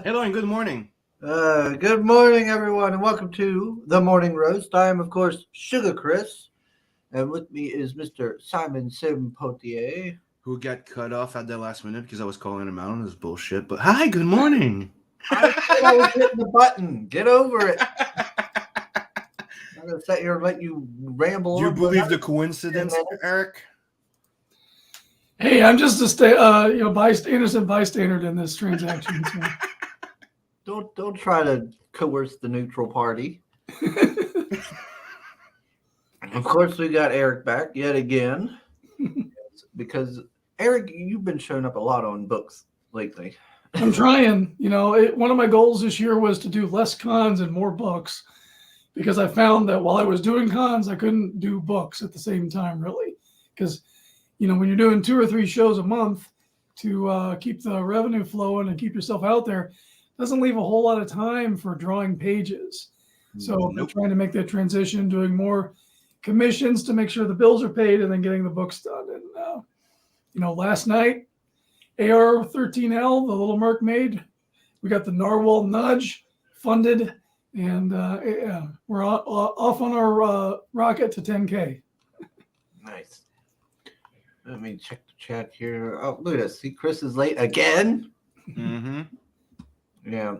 Hello and good morning. Good morning, everyone, and welcome to the Morning Roast. I am, of course, Sugar Chris, and with me is Mr. Simon Simpotier. Who got cut off at the last minute because I was calling him out on his bullshit. But hi, good morning. I said I was hitting the button. Get over it. I'm going to sit here and let you ramble. Do you believe the coincidence, Eric? Hey, I'm just innocent bystander in this transaction. So. Don't try to coerce the neutral party. Of course, we got Eric back yet again because Eric, you've been showing up a lot on books lately. I'm trying. One of my goals this year was to do less cons and more books because I found that while I was doing cons, I couldn't do books at the same time, really, because when you're doing 2 or 3 shows a month to keep the revenue flowing and keep yourself out there, it doesn't leave a whole lot of time for drawing pages. So I'm trying to make that transition, doing more commissions to make sure the bills are paid and then getting the books done. And, last night, AR-13L, the Little Mermaid, we got the Narwhal Nudge funded, and we're off on our rocket to 10K. Nice. Let me check the chat here. Oh, look at this. See, Chris is late again. Mm-hmm. Yeah.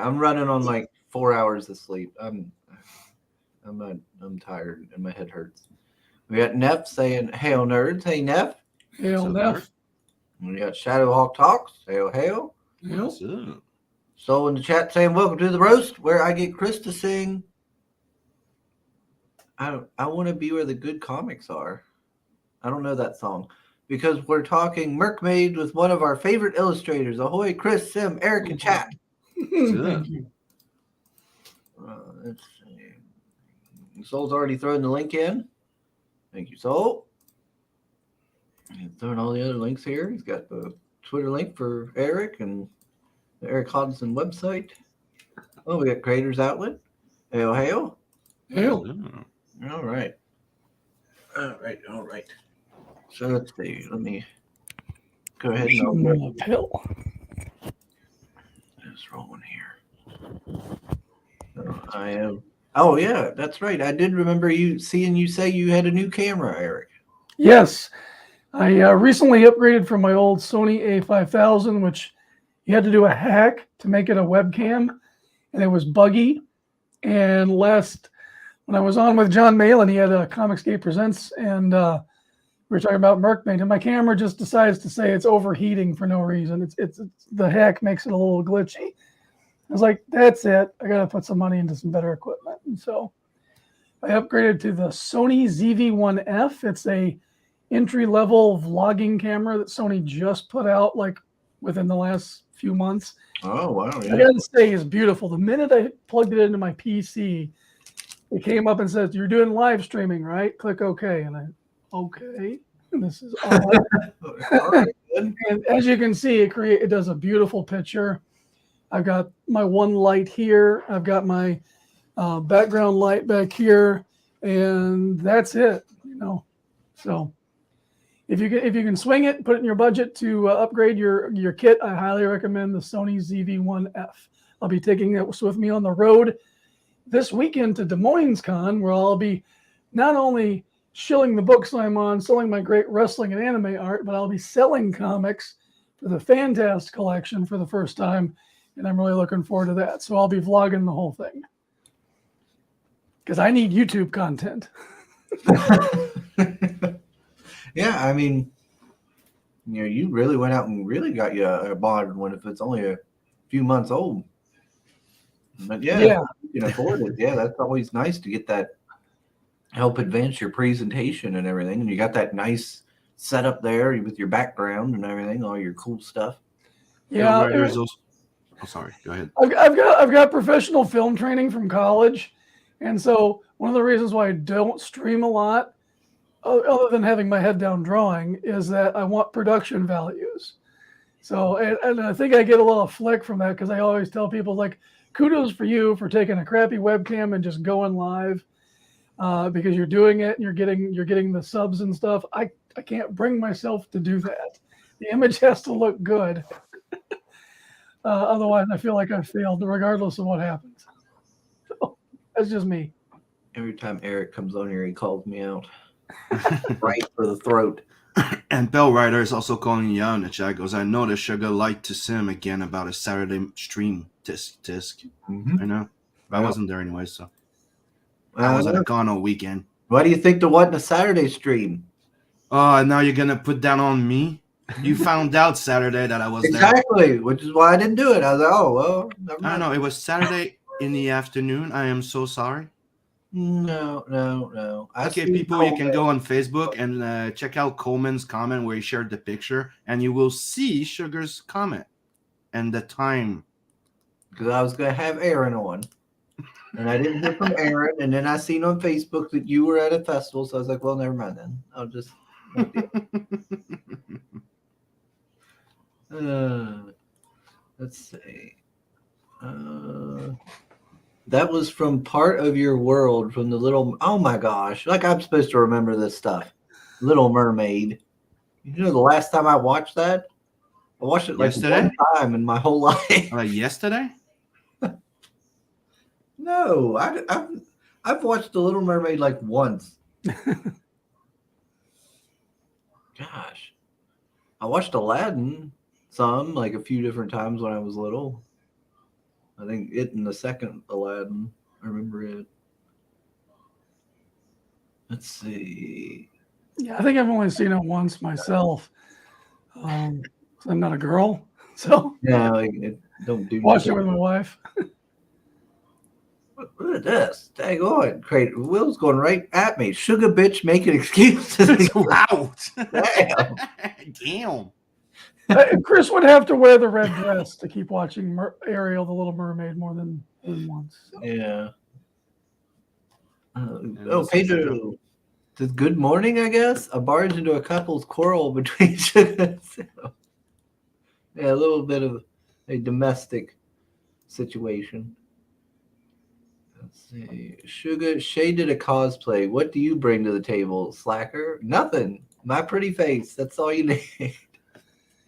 I'm running on like 4 hours of sleep. I'm tired and my head hurts. We got Neff saying, "Hail nerds." Hey, Neff. Hail, Neff. We got Shadowhawk Talks. Hail. Hail. So in the chat saying, "Welcome to the roast, where I get Chris to sing." I want to be where the good comics are. I don't know that song because we're talking Mermaid with one of our favorite illustrators. Ahoy, Chris, Sim, Eric, and chat. Thank you. Let's see. Soul's already thrown the link in. Thank you, Soul. He's throwing all the other links here. He's got the Twitter link for Eric and the Erik Hodson website. Oh, we got Creators Outlet. Hail. Hail. All right. So let's see. Let me go ahead and just rolling here. I am. Oh yeah, that's right. I did remember you say you had a new camera, Eric. Yes, I recently upgraded from my old Sony A5000, which you had to do a hack to make it a webcam, and it was buggy. And when I was on with John Malin, he had a Comicsgate Presents, and we were talking about Mermaid, and my camera just decides to say it's overheating for no reason. It's the hack makes it a little glitchy. I was like, that's it. I got to put some money into some better equipment. And so I upgraded to the Sony ZV-1F. It's a entry-level vlogging camera that Sony just put out like within the last few months. Oh, wow. I Yeah. gotta say, it's beautiful. The minute I plugged it into my PC, it came up and says, "You're doing live streaming, right? Click OK." And okay. And this is all. All right, good. And as you can see, it does a beautiful picture. I've got my one light here. I've got my background light back here, and that's it. So if you can swing it, put it in your budget to upgrade your kit, I highly recommend the Sony ZV-1F. I'll be taking it with me on the road this weekend to Des Moines Con, where I'll be not only shilling the books I'm on, selling my great wrestling and anime art, but I'll be selling comics for the Fantast collection for the first time, and I'm really looking forward to that. So I'll be vlogging the whole thing because I need YouTube content. Yeah, I mean, you really went out and really got you a modern one if it's only a few months old. But yeah, Yeah. you can afford it. Yeah, that's always nice to get that, help advance your presentation and everything. And you got that nice setup there with your background and everything, all your cool stuff. Yeah. There's those. Oh, sorry. Go ahead. I've got professional film training from college, and so one of the reasons why I don't stream a lot, other than having my head down drawing, is that I want production values. So, and I think I get a little flick from that because I always tell people, like, kudos for you for taking a crappy webcam and just going live, because you're doing it and you're getting the subs and stuff. I can't bring myself to do that. The image has to look good. Otherwise, I feel like I failed, regardless of what happens. So, that's just me. Every time Erik comes on here, he calls me out right for the throat. And Bell Rider is also calling you out in the chat. Goes, I noticed Sugar liked to sim again about a Saturday stream. Tisk. Mm-hmm. I know. But I wasn't there anyway, so I I was don't at know. a con all weekend. Why do you think there wasn't a Saturday stream? Oh, now you're gonna put that on me? You found out Saturday that I was there. Exactly, which is why I didn't do it. I was like, oh, well, never I mind. know. It was Saturday in the afternoon. I am so sorry. No. I Okay, see people, you can Coleman. go on Facebook and check out Coleman's comment where he shared the picture, and you will see Sugar's comment and the time. Because I was going to have Aaron on. And I didn't hear from Aaron. And then I seen on Facebook that you were at a festival. So I was like, well, never mind then. I'll just. Let's see. That was from Part of Your World from the Little. Oh my gosh. Like I'm supposed to remember this stuff. Little Mermaid. You know, the last time I watched that, I watched it like Yesterday? one time in my whole life. Yesterday? No, I've watched The Little Mermaid like once. Gosh, I watched Aladdin some, like a few different times when I was little. I think it and the second Aladdin. I remember it. Let's see. Yeah, I think I've only seen it once myself. 'Cause I'm not a girl, so No, it don't do. watched it with my wife. Look at this. Dang on. Will's going right at me. Sugar bitch making excuses. Wow. Damn. Damn. Chris would have to wear the red dress to keep watching Ariel, the Little Mermaid, more than once. Yeah. that's Pedro says, good morning, I guess. A barge into a couple's quarrel between Sugar and Sam. Yeah, a little bit of a domestic situation. Let's see. Sugar, Shay did a cosplay. What do you bring to the table, Slacker? Nothing. My pretty face. That's all you need.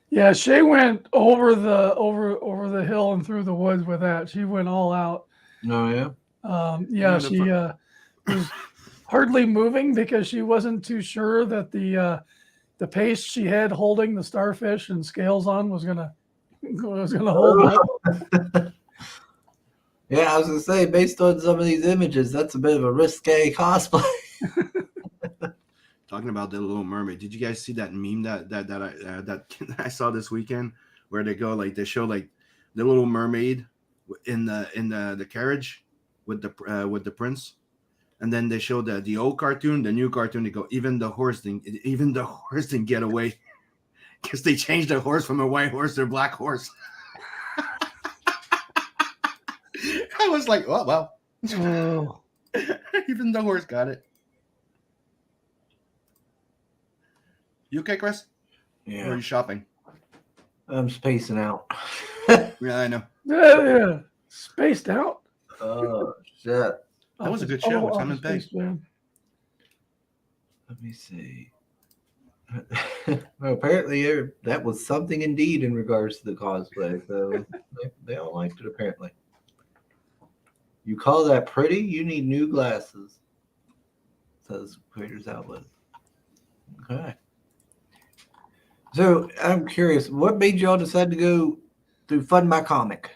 Yeah, Shay went over the hill and through the woods with that. She went all out. Oh, yeah? She was hardly moving because she wasn't too sure that the paste she had holding the starfish and scales on was gonna hold up. Yeah, I was gonna say, based on some of these images, that's a bit of a risque cosplay. Talking about the Little Mermaid, did you guys see that meme that I saw this weekend where they go like they show like the Little Mermaid in the carriage with the prince, and then they show the old cartoon, the new cartoon. They go even the horse didn't get away. because they changed a horse from a white horse to a black horse. I was like, oh, well. Oh. Even the horse got it. You okay, Chris? Or are Yeah, you shopping? I'm spacing out. Yeah, I know. Yeah. Spaced out. Oh shit! That was a good show with Simon Pegg. Space Jam. Let me see. Well, apparently that was something indeed in regards to the cosplay. So they all liked it apparently. You call that pretty? You need new glasses, says Creators Outlet. Okay. So I'm curious, what made y'all decide to go through Fund My Comic?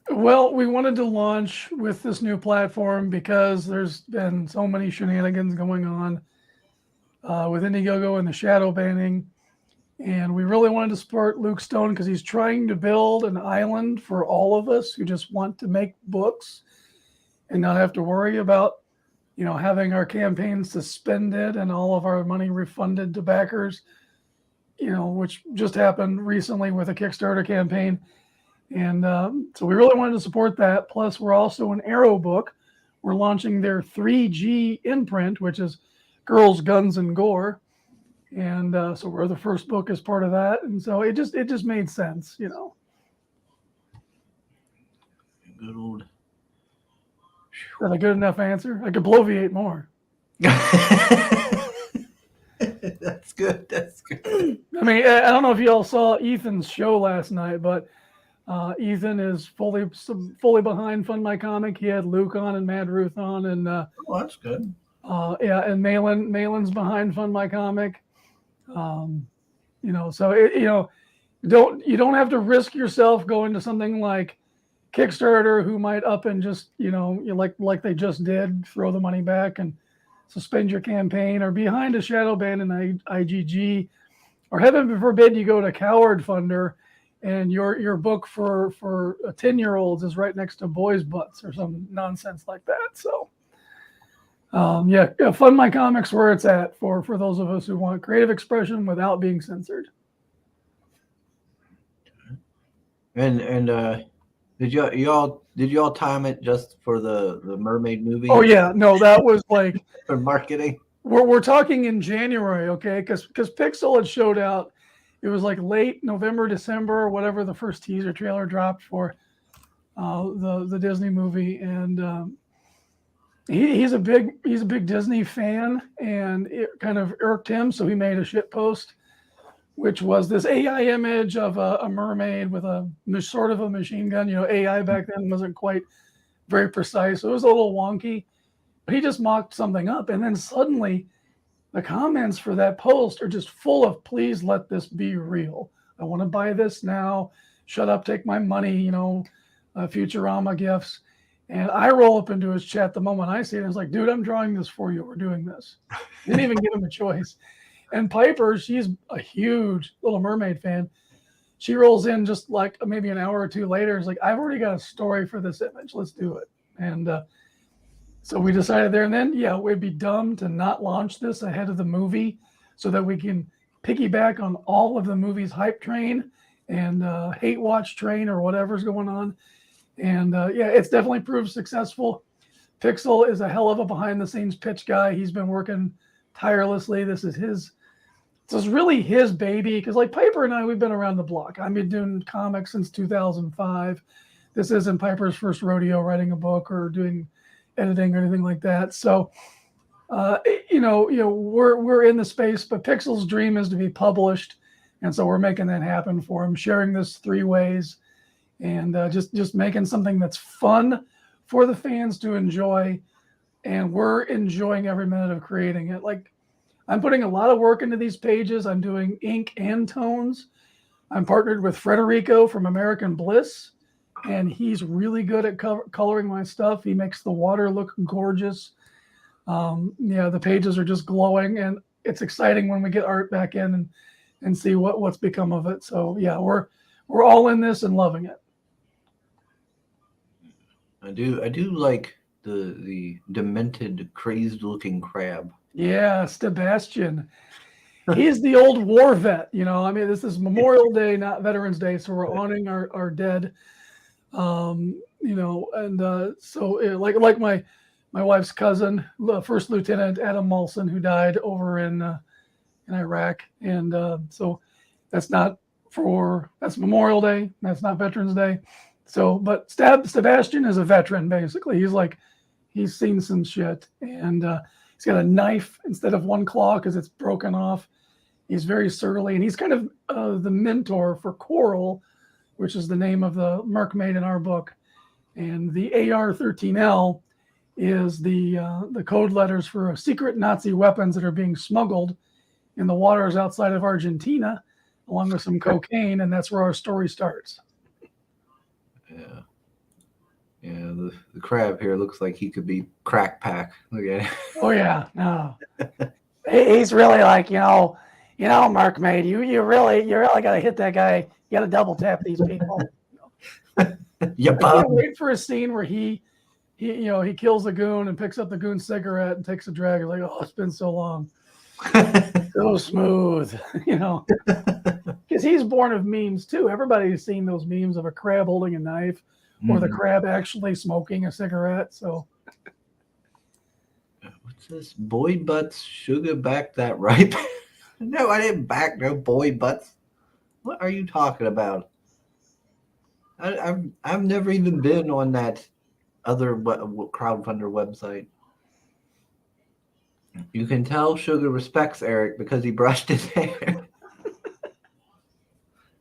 Well, we wanted to launch with this new platform because there's been so many shenanigans going on with Indiegogo and the shadow banning. And we really wanted to support Luke Stone because he's trying to build an island for all of us who just want to make books and not have to worry about, having our campaigns suspended and all of our money refunded to backers, which just happened recently with a Kickstarter campaign. And so we really wanted to support that. Plus, we're also an Arrow book. We're launching their 3G imprint, which is Girls, Guns, and Gore. And so we're the first book as part of that. And so it just made sense, Good old. Is that a good enough answer? I could bloviate more. That's good. That's good. I mean, I don't know if you all saw Ethan's show last night, but Ethan is fully behind Fund My Comic. He had Luke on and Mad Ruth on, and Oh, that's good. and Malin's behind Fund My Comic. So you don't have to risk yourself going to something like Kickstarter, who might up and just like they just did, throw the money back and suspend your campaign, or behind a shadow ban in IGG, or heaven forbid you go to Coward Funder and your book for 10-year-olds is right next to boys' butts or some nonsense like that. So Fund My Comics where it's at for those of us who want creative expression without being censored. And did y'all time it just for the mermaid movie? Oh yeah, no, that was like for marketing. We're talking in January, okay? Because Pixel had showed out. It was like late November, December, whatever the first teaser trailer dropped for the Disney movie, and he's a big Disney fan, and it kind of irked him, so he made a shit post, which was this AI image of a mermaid with a sort of a machine gun. AI back then wasn't quite very precise, so it was a little wonky. But he just mocked something up, and then suddenly the comments for that post are just full of, please let this be real. I want to buy this now. Shut up, take my money, Futurama gifts. And I roll up into his chat the moment I see it. It's like, dude, I'm drawing this for you. We're doing this. Didn't even give him a choice. And Piper, she's a huge Little Mermaid fan. She rolls in just like maybe an hour or two later. It's like, I've already got a story for this image. Let's do it. And so we decided there and then, it'd be dumb to not launch this ahead of the movie so that we can piggyback on all of the movie's hype train and hate watch train or whatever's going on. And it's definitely proved successful. Pixel is a hell of a behind the scenes pitch guy. He's been working tirelessly. This is really his baby, because like Piper and I, we've been around the block. I've been doing comics since 2005. This isn't Piper's first rodeo writing a book or doing editing or anything like that. So, we're in the space, but Pixel's dream is to be published. And so we're making that happen for him, sharing this 3 ways and just making something that's fun for the fans to enjoy. And we're enjoying every minute of creating it. Like, I'm putting a lot of work into these pages. I'm doing ink and tones. I'm partnered with Federico from American Bliss, and he's really good at coloring my stuff. He makes the water look gorgeous. The pages are just glowing, and it's exciting when we get art back in and see what's become of it. So we're all in this and loving it. I do like the demented, crazed looking crab. Yeah, Sebastian. he's the old war vet. You know, I mean, this is Memorial Day, not Veterans Day, so we're honoring our dead. You know, and so like my wife's cousin, First Lieutenant Adam Molson, who died over in Iraq, and so that's Memorial Day. That's not Veterans Day. So, but Sebastian is a veteran, basically. He's seen some shit, and he's got a knife instead of one claw because it's broken off. He's very surly, and he's kind of the mentor for Coral, which is the name of the mermaid in our book. And the AR-13L is the code letters for secret Nazi weapons that are being smuggled in the waters outside of Argentina, along with some cocaine, and that's where our story starts. Yeah. Yeah, the crab here looks like he could be crack pack. Look at it. Oh yeah, no. He's really like, mermaid, you really got to hit that guy. You got to double tap these people. Yeah, I can't wait for a scene where he kills the goon and picks up the goon's cigarette and takes a drag. Like, oh, it's been so long. So smooth, because he's born of memes too. Everybody's seen those memes of a crab holding a knife or the crab actually smoking a cigarette. So what's this? Boy butts sugar back that ripe? No, I didn't back no boy butts. What are you talking about? I've never even been on that other crowdfunder website. You can tell Sugar respects Erik because he brushed his hair.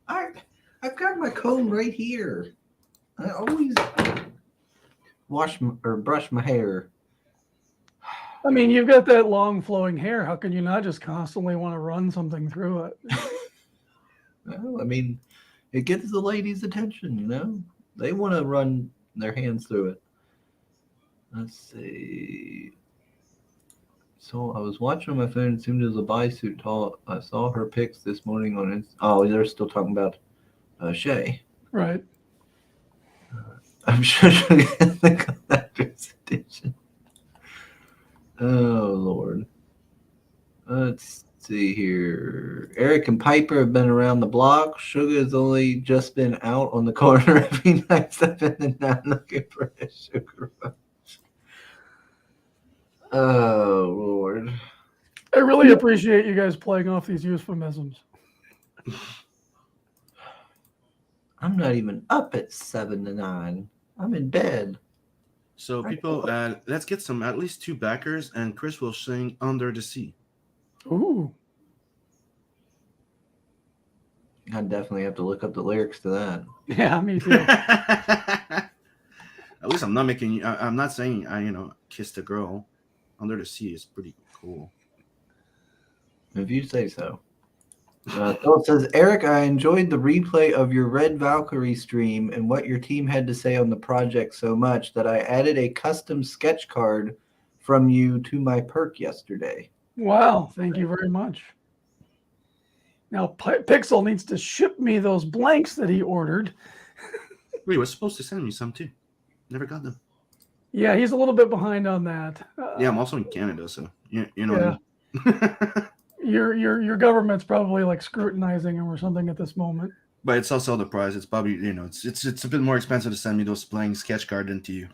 I've got my comb right here. I always brush my hair. I mean, you've got that long flowing hair. How can you not just constantly want to run something through it? Well, I mean, it gets the ladies' attention, They want to run their hands through it. Let's see. So I was watching on my phone, it seemed it was a bodysuit tall. I saw her pics this morning on Oh, they're still talking about Shay. Right. I'm sure she'll get the collector's edition. Oh, Lord. Let's see here. Erik and Piper have been around the block. Sugar has only just been out on the corner every night, stepping in and down looking for a sugar rush. Oh, Lord. I really appreciate you guys playing off these euphemisms. I'm not even up at 7 to 9. I'm in bed. So people, let's get at least 2 backers, and Chris will sing "Under the Sea." Ooh. I definitely have to look up the lyrics to that. Yeah, me too. At least I'm not making. I'm not saying kissed a girl. "Under the Sea" is pretty cool. If you say so. Philip says, Erik, I enjoyed the replay of your Red Valkyrie stream and what your team had to say on the project so much that I added a custom sketch card from you to my perk yesterday. Wow, thank you very much. Now, Pixel needs to ship me those blanks that he ordered. He was supposed to send me some too. Never got them. Yeah, he's a little bit behind on that. Yeah, I'm also in Canada, so you know. Yeah. What I mean? Your government's probably like scrutinizing him or something at this moment. But it's also the price. It's probably it's a bit more expensive to send me those playing sketch card than to you.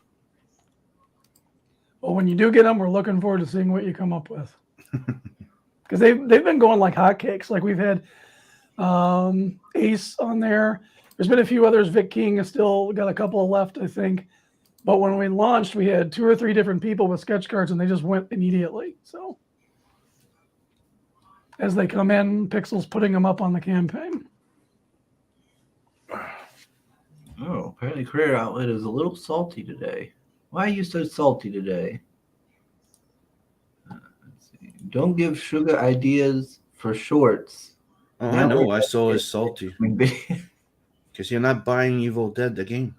Well, when you do get them, we're looking forward to seeing what you come up with. Because they've been going like hotcakes. Like we've had Ace on there. There's been a few others. Vic King has still got a couple left, I think. But when we launched, we had 2 or 3 different people with sketch cards, and they just went immediately. So as they come in, Pixel's putting them up on the campaign. Oh, apparently Career Outlet is a little salty today. Why are you so salty today? Let's see. Don't give Sugar ideas for shorts. Oh, I know why Soul is salty. Because you're not buying Evil Dead, the game.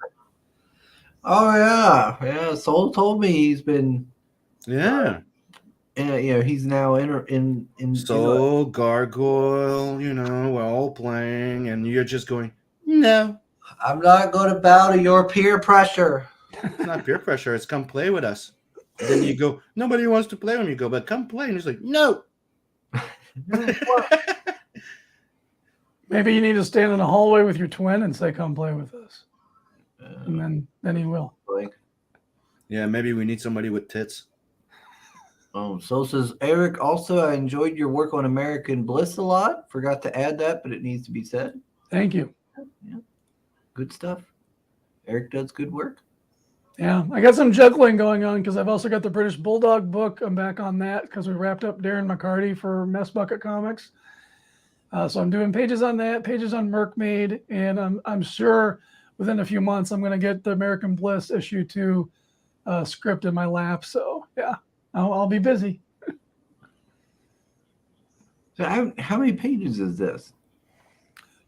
Oh, yeah. Soul told me he's been... Yeah. He's now in Soul, Gargoyle, we're all playing, and you're just going, no. I'm not going to bow to your peer pressure. It's not peer pressure. It's come play with us. And then you go, nobody wants to play when you go, but come play. And he's like, no. Maybe you need to stand in the hallway with your twin and say, "Come play with us," and then he will. Like, Yeah, maybe we need somebody with tits. So says Eric. Also, I enjoyed your work on American Bliss a lot. Forgot to add that, but it needs to be said. Thank you. Yeah, good stuff. Eric does good work. Yeah, I got some juggling going on because I've also got the British Bulldog book. I'm back on that because we wrapped up Darren McCarty for Mess Bucket Comics. So I'm doing pages on that, pages on Merkmaid, and I'm sure within a few months I'm going to get the American Bliss issue 2 script in my lap. So yeah, I'll be busy. So how many pages is this?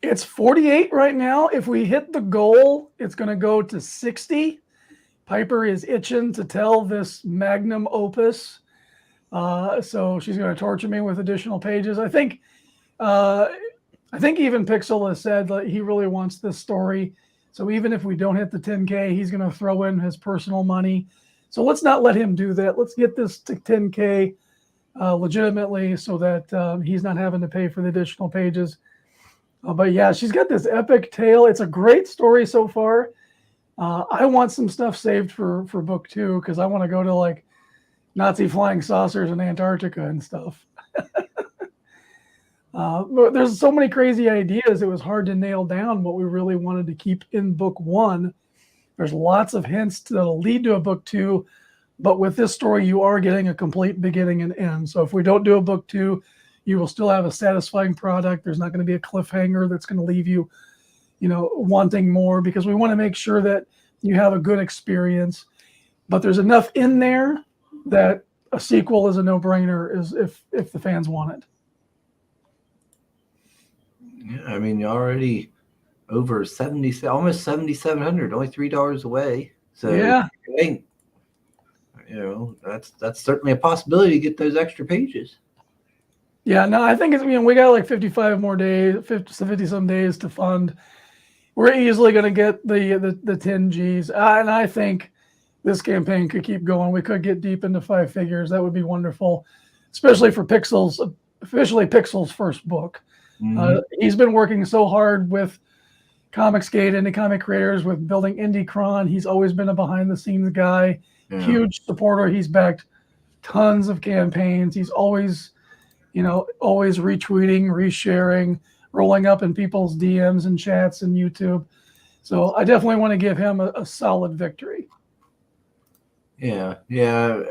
It's 48 right now. If we hit the goal, it's going to go to 60. Piper is itching to tell this magnum opus. So she's going to torture me with additional pages. I think even Pixel has said that he really wants this story. So even if we don't hit the 10K, he's going to throw in his personal money. So let's not let him do that. Let's get this to 10K legitimately so that he's not having to pay for the additional pages. But yeah, she's got this epic tale. It's a great story so far. I want some stuff saved for book 2 because I want to go to like Nazi flying saucers in Antarctica and stuff. But there's so many crazy ideas. It was hard to nail down what we really wanted to keep in book 1. There's lots of hints that'll lead to a book 2. But with this story, you are getting a complete beginning and end. So if we don't do a book 2, you will still have a satisfying product. There's not going to be a cliffhanger that's going to leave you, wanting more, because we want to make sure that you have a good experience. But there's enough in there that a sequel is a no-brainer is if the fans want it. Yeah, I mean, you're already over 70, almost 7,700, only $3 away. So Yeah. That's certainly a possibility to get those extra pages. Yeah, no, I think we got like 55 more days, 50 some days to fund. We're easily going to get the 10 Gs. And I think this campaign could keep going. We could get deep into 5 figures. That would be wonderful, especially for officially Pixel's first book. Mm-hmm. He's been working so hard with Comicsgate, Indie Comic Creators, with building IndieCron. He's always been a behind-the-scenes guy, huge supporter. He's backed tons of campaigns. He's always retweeting, resharing, rolling up in people's DMs and chats and YouTube. So I definitely want to give him a solid victory. Yeah.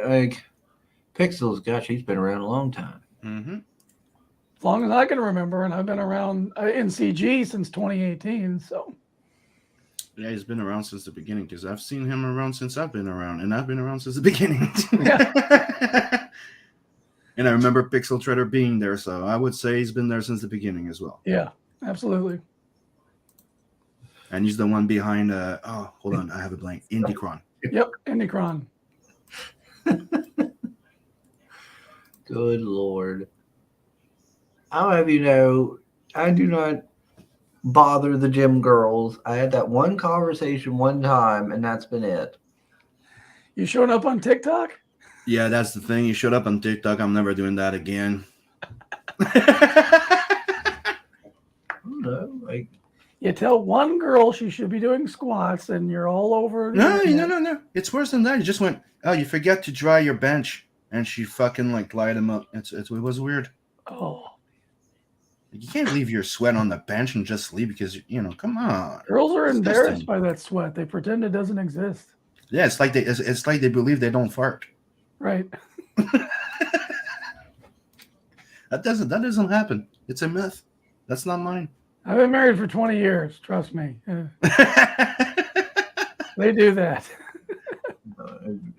Like Pixels, gosh, he's been around a long time. Mm-hmm. As long as I can remember, and I've been around in CG since 2018. So yeah, he's been around since the beginning because I've seen him around since I've been around, and I've been around since the beginning. Yeah. And I remember Pixel Treader being there, so I would say he's been there since the beginning as well. Yeah, absolutely. And he's the one behind. Hold on, I have a blank. IndieCron. Yep, IndieCron. Good Lord. I'll have you know, I do not bother the gym girls. I had that one conversation one time, and that's been it. You showing up on TikTok? Yeah, that's the thing. You showed up on TikTok. I'm never doing that again. No, like You tell one girl she should be doing squats, and you're all over. No. It's worse than that. You just went, oh, you forget to dry your bench, and she fucking like light him up. It was weird. Oh, You can't leave your sweat on the bench and just leave because come on. girls are Disgusting. embarrassed by that sweat. They pretend it doesn't exist. Yeah, it's like they believe they don't fart. Right. That doesn't happen. It's a myth. That's not mine. I've been married for 20 years. Trust me. They do that.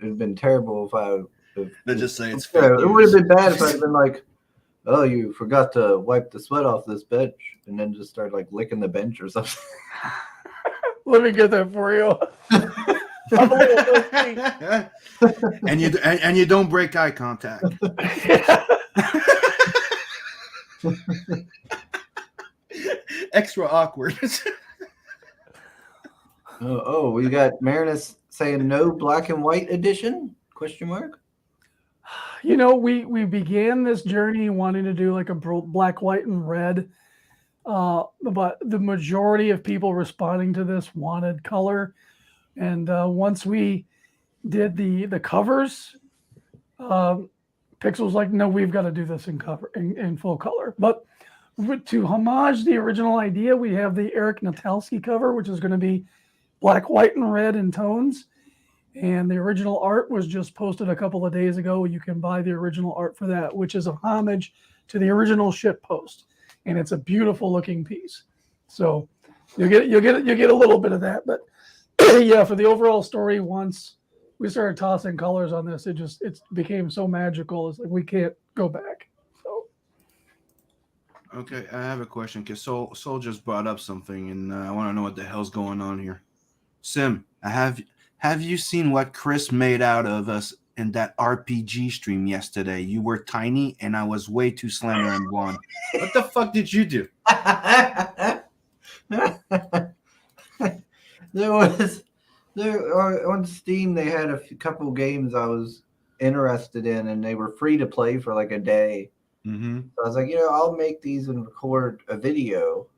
it'd been terrible They just say it's yeah, fake it would have news. been bad if I'd been like, oh, you forgot to wipe the sweat off this bench, and then just start like licking the bench or something. Let me get that for you. I'm a little thirsty. and you don't break eye contact. Extra awkward. We got Marinus saying no black and white edition? ? we began this journey wanting to do like a black, white, and red. But the majority of people responding to this wanted color. And once we did the covers, Pixel's like, no, we've got to do this in full color. But to homage the original idea, we have the Erik Natalski cover, which is going to be black, white, and red in tones. And the original art was just posted a couple of days ago. You can buy the original art for that, which is a homage to the original ship post, and it's a beautiful looking piece. So you get a little bit of that, but yeah, for the overall story, once we started tossing colors on this, it became so magical. It's like we can't go back. So Okay, I have a question because Soul just brought up something, and I want to know what the hell's going on here. Sim, have you seen what Chris made out of us in that RPG stream yesterday? You were tiny, and I was way too slender and blonde. What the fuck did you do? There on Steam they had a couple games I was interested in, and they were free to play for like a day. Mm-hmm. So I was like, I'll make these and record a video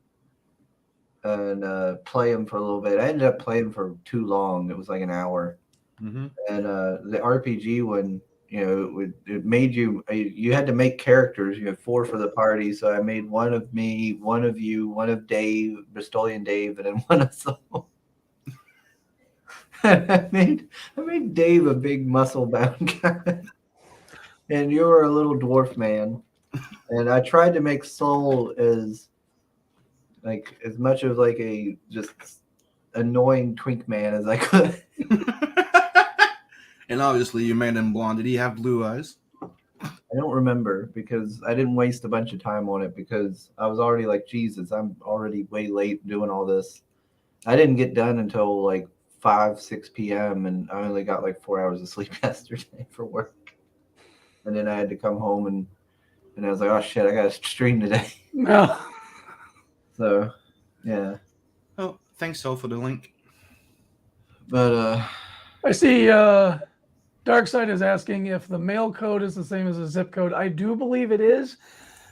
and play them for a little bit. I ended up playing for too long. It was like an hour. Mm-hmm. And the RPG one, it made you had to make characters. You had 4 for the party. So I made one of me, one of you, one of Dave, Bristolian Dave, and then one of Soul. I made Dave a big muscle bound guy, and you were a little dwarf man. And I tried to make Soul as much of like a just annoying twink man as I could. And obviously you made him blonde. Did he have blue eyes? I don't remember because I didn't waste a bunch of time on it because I was already like, Jesus, I'm already way late doing all this. I didn't get done until like 5-6 p.m. and I only got like 4 hours of sleep yesterday for work. And then I had to come home and I was like, oh shit, I got to stream today. no. So, yeah. Oh, thanks, Soul, for the link. But I see Darkside is asking if the mail code is the same as a zip code. I do believe it is.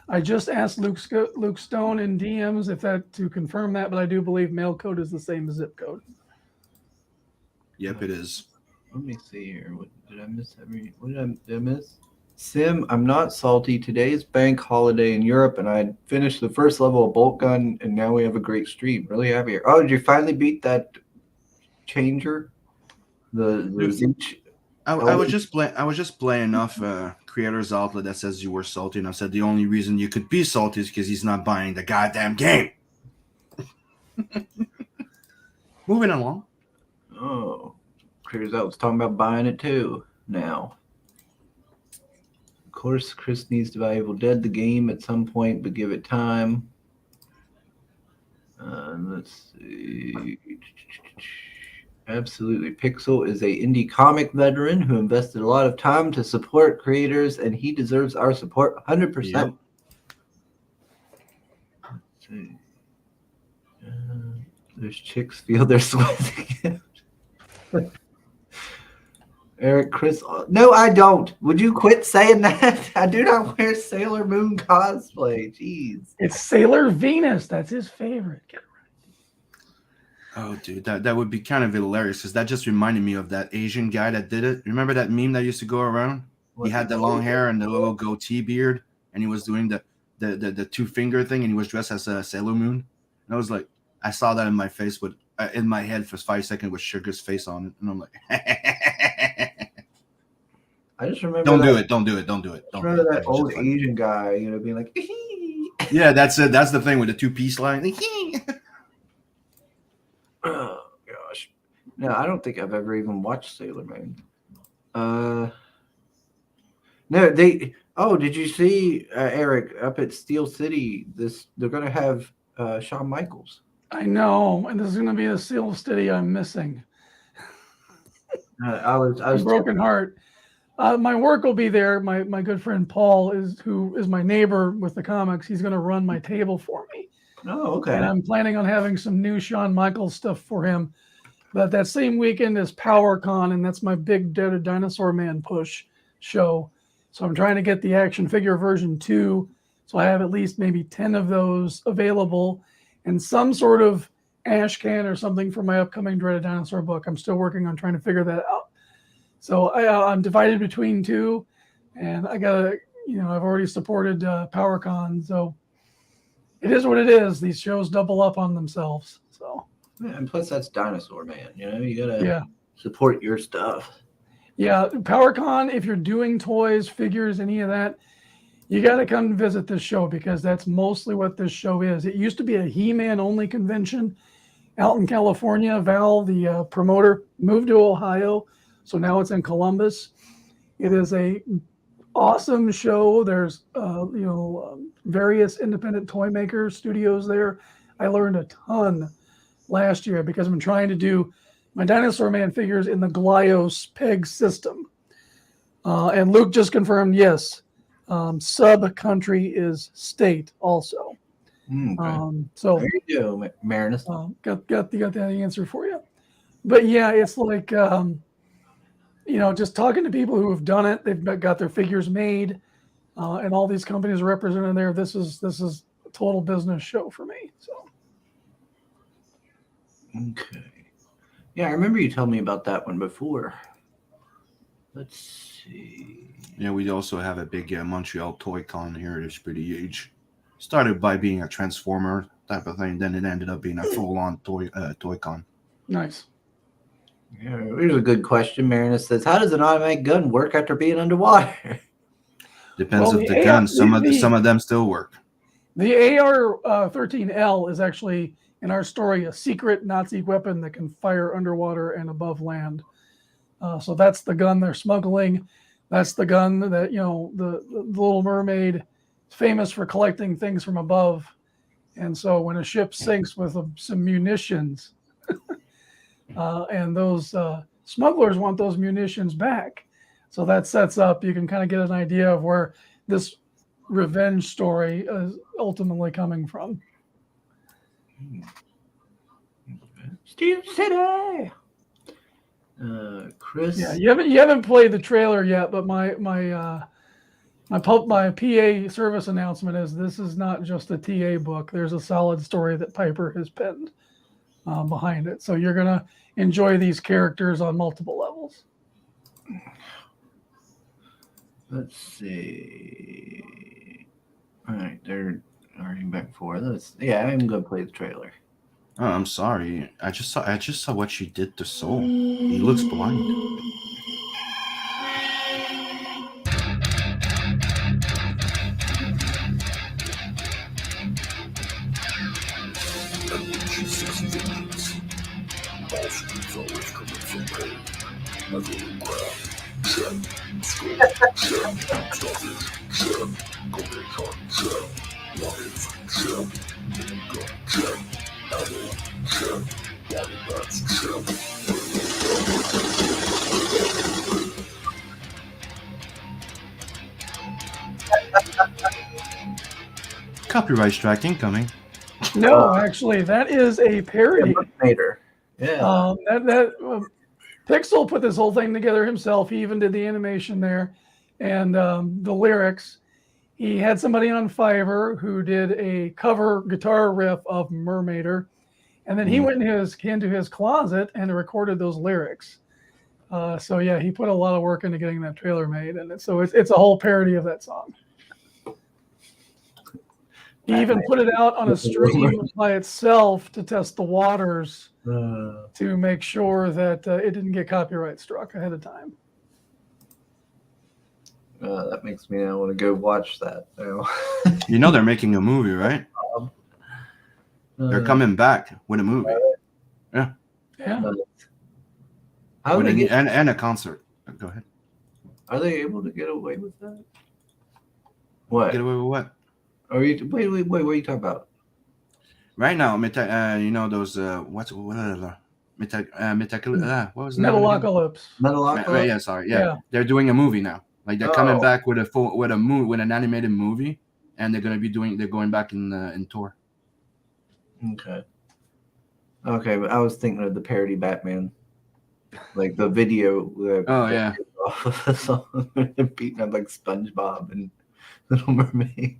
I just asked Luke Stone in DMs to confirm that, but I do believe mail code is the same as zip code. Yep, it is. let me see here. What did I miss? What did I miss? Sim, I'm not salty. Today is bank holiday in Europe, and I finished the first level of Bolt Gun, and now we have a great stream. Really happy here. Oh, did you finally beat that changer? The Zeech? I was just playing enough creators outlet that says you were salty, and I said the only reason you could be salty is because he's not buying the goddamn game. Moving along. Oh, Chris, I was talking about buying it too now. Of course, Chris needs to buy Evil Dead the game at some point, but give it time. Let's see. Absolutely. Pixel is a indie comic veteran who invested a lot of time to support creators, and he deserves our support 100%. Yep. Let's see. Those chicks feel their sweat. Eric, Chris. No, I don't. Would you quit saying that? I do not wear Sailor Moon cosplay. Jeez. It's Sailor Venus. That's his favorite. Oh, dude, that would be kind of hilarious because that just reminded me of that Asian guy that did it. Remember that meme that used to go around? He had the long hair and the little goatee beard, and he was doing the two-finger thing, and he was dressed as a Sailor Moon. And I was like, I saw that in my face in my head for 5 seconds with Sugar's face on it, and I'm like, I just remember. Don't do it. Don't do it. Don't do it. I remember that old Asian guy, being like, yeah, that's it. That's the thing with the two-piece line. oh gosh, no, I don't think I've ever even watched Sailor Moon. No, they. Oh, did you see Eric up at Steel City? They're gonna have Shawn Michaels. I know, and this is gonna be the Steel City I'm missing. I was broken heart. My work will be there. My good friend Paul who is my neighbor with the comics. He's gonna run my table for me. Oh, okay. And I'm planning on having some new Shawn Michaels stuff for him. But that same weekend is PowerCon, and that's my big Dinosaur Man push show. So I'm trying to get the action figure version 2. So I have at least maybe 10 of those available and some sort of ash can or something for my upcoming Dreaded Dinosaur book. I'm still working on trying to figure that out. So I'm divided between two, and I gotta, I've already supported PowerCon, so it is what it is. These shows double up on themselves. So Yeah, and plus that's Dinosaur Man. You gotta yeah, support your stuff. yeah. PowerCon, if you're doing toys, figures, any of that, you got to come visit this show because that's mostly what this show is. It used to be a He-Man only convention out in California. Val, the promoter, moved to Ohio, so now it's in Columbus. It is a awesome show. There's various independent toy makers studios there. I learned a ton last year because I've been trying to do my Dinosaur Man figures in the Glios peg system. And Luke just confirmed, yes, sub country is state also. Okay. So There you go, Marinus. got that answer for you. But yeah, it's like just talking to people who have done it. They've got their figures made, and all these companies are represented there. This is a total business show for me. So Okay. Yeah, I remember you telling me about that one before. Let's see. Yeah, we also have a big Montreal Toy Con here. It's pretty huge. Started by being a Transformer type of thing, then it ended up being a full-on toy con. nice. Yeah, here's a good question. Marinus says, "How does an automatic gun work after being underwater?" Depends Well, of the gun. Some of them still work. The AR-13L is actually, in our story, a secret Nazi weapon that can fire underwater and above land. So that's the gun they're smuggling. That's the gun that, the Little Mermaid is famous for collecting things from above. And so when a ship sinks with some munitions, and those smugglers want those munitions back. So that sets up, you can kind of get an idea of where this revenge story is ultimately coming from. Steve City. Chris. Yeah, you haven't played the trailer yet, but my PA service announcement is this is not just a TA book. There's a solid story that Piper has penned behind it. So you're gonna enjoy these characters on multiple levels. Let's see. All right, they're arguing back and forth. I'm gonna play the trailer. Oh, I'm sorry. I just saw what she did to Soul. He looks blind. Copyright strike incoming. No, actually, that is a parody. Later. Yeah. Pixel put this whole thing together himself. He even did the animation there, and the lyrics. He had somebody on Fiverr who did a cover guitar riff of Mermaider, and then he went into his closet and recorded those lyrics. So yeah, he put a lot of work into getting that trailer made, and it's a whole parody of that song. He even put it out on a stream by itself to test the waters to make sure that it didn't get copyright struck ahead of time. That makes me want to go watch that now. You know they're making a movie, right? They're coming back with a movie. Yeah. How With they and a concert. Go ahead. Are they able to get away with that? What? Get away with what? Wait, what are you talking about? Right now, you know those what was that? Metalocalypse. Metalocalypse? Yeah, sorry. Yeah, they're doing a movie now. Like they're coming back with an animated movie, and they're going back in tour. Okay, but I was thinking of the parody Batman, like the video. Oh yeah, off of a song and beating up like SpongeBob and Little Mermaid.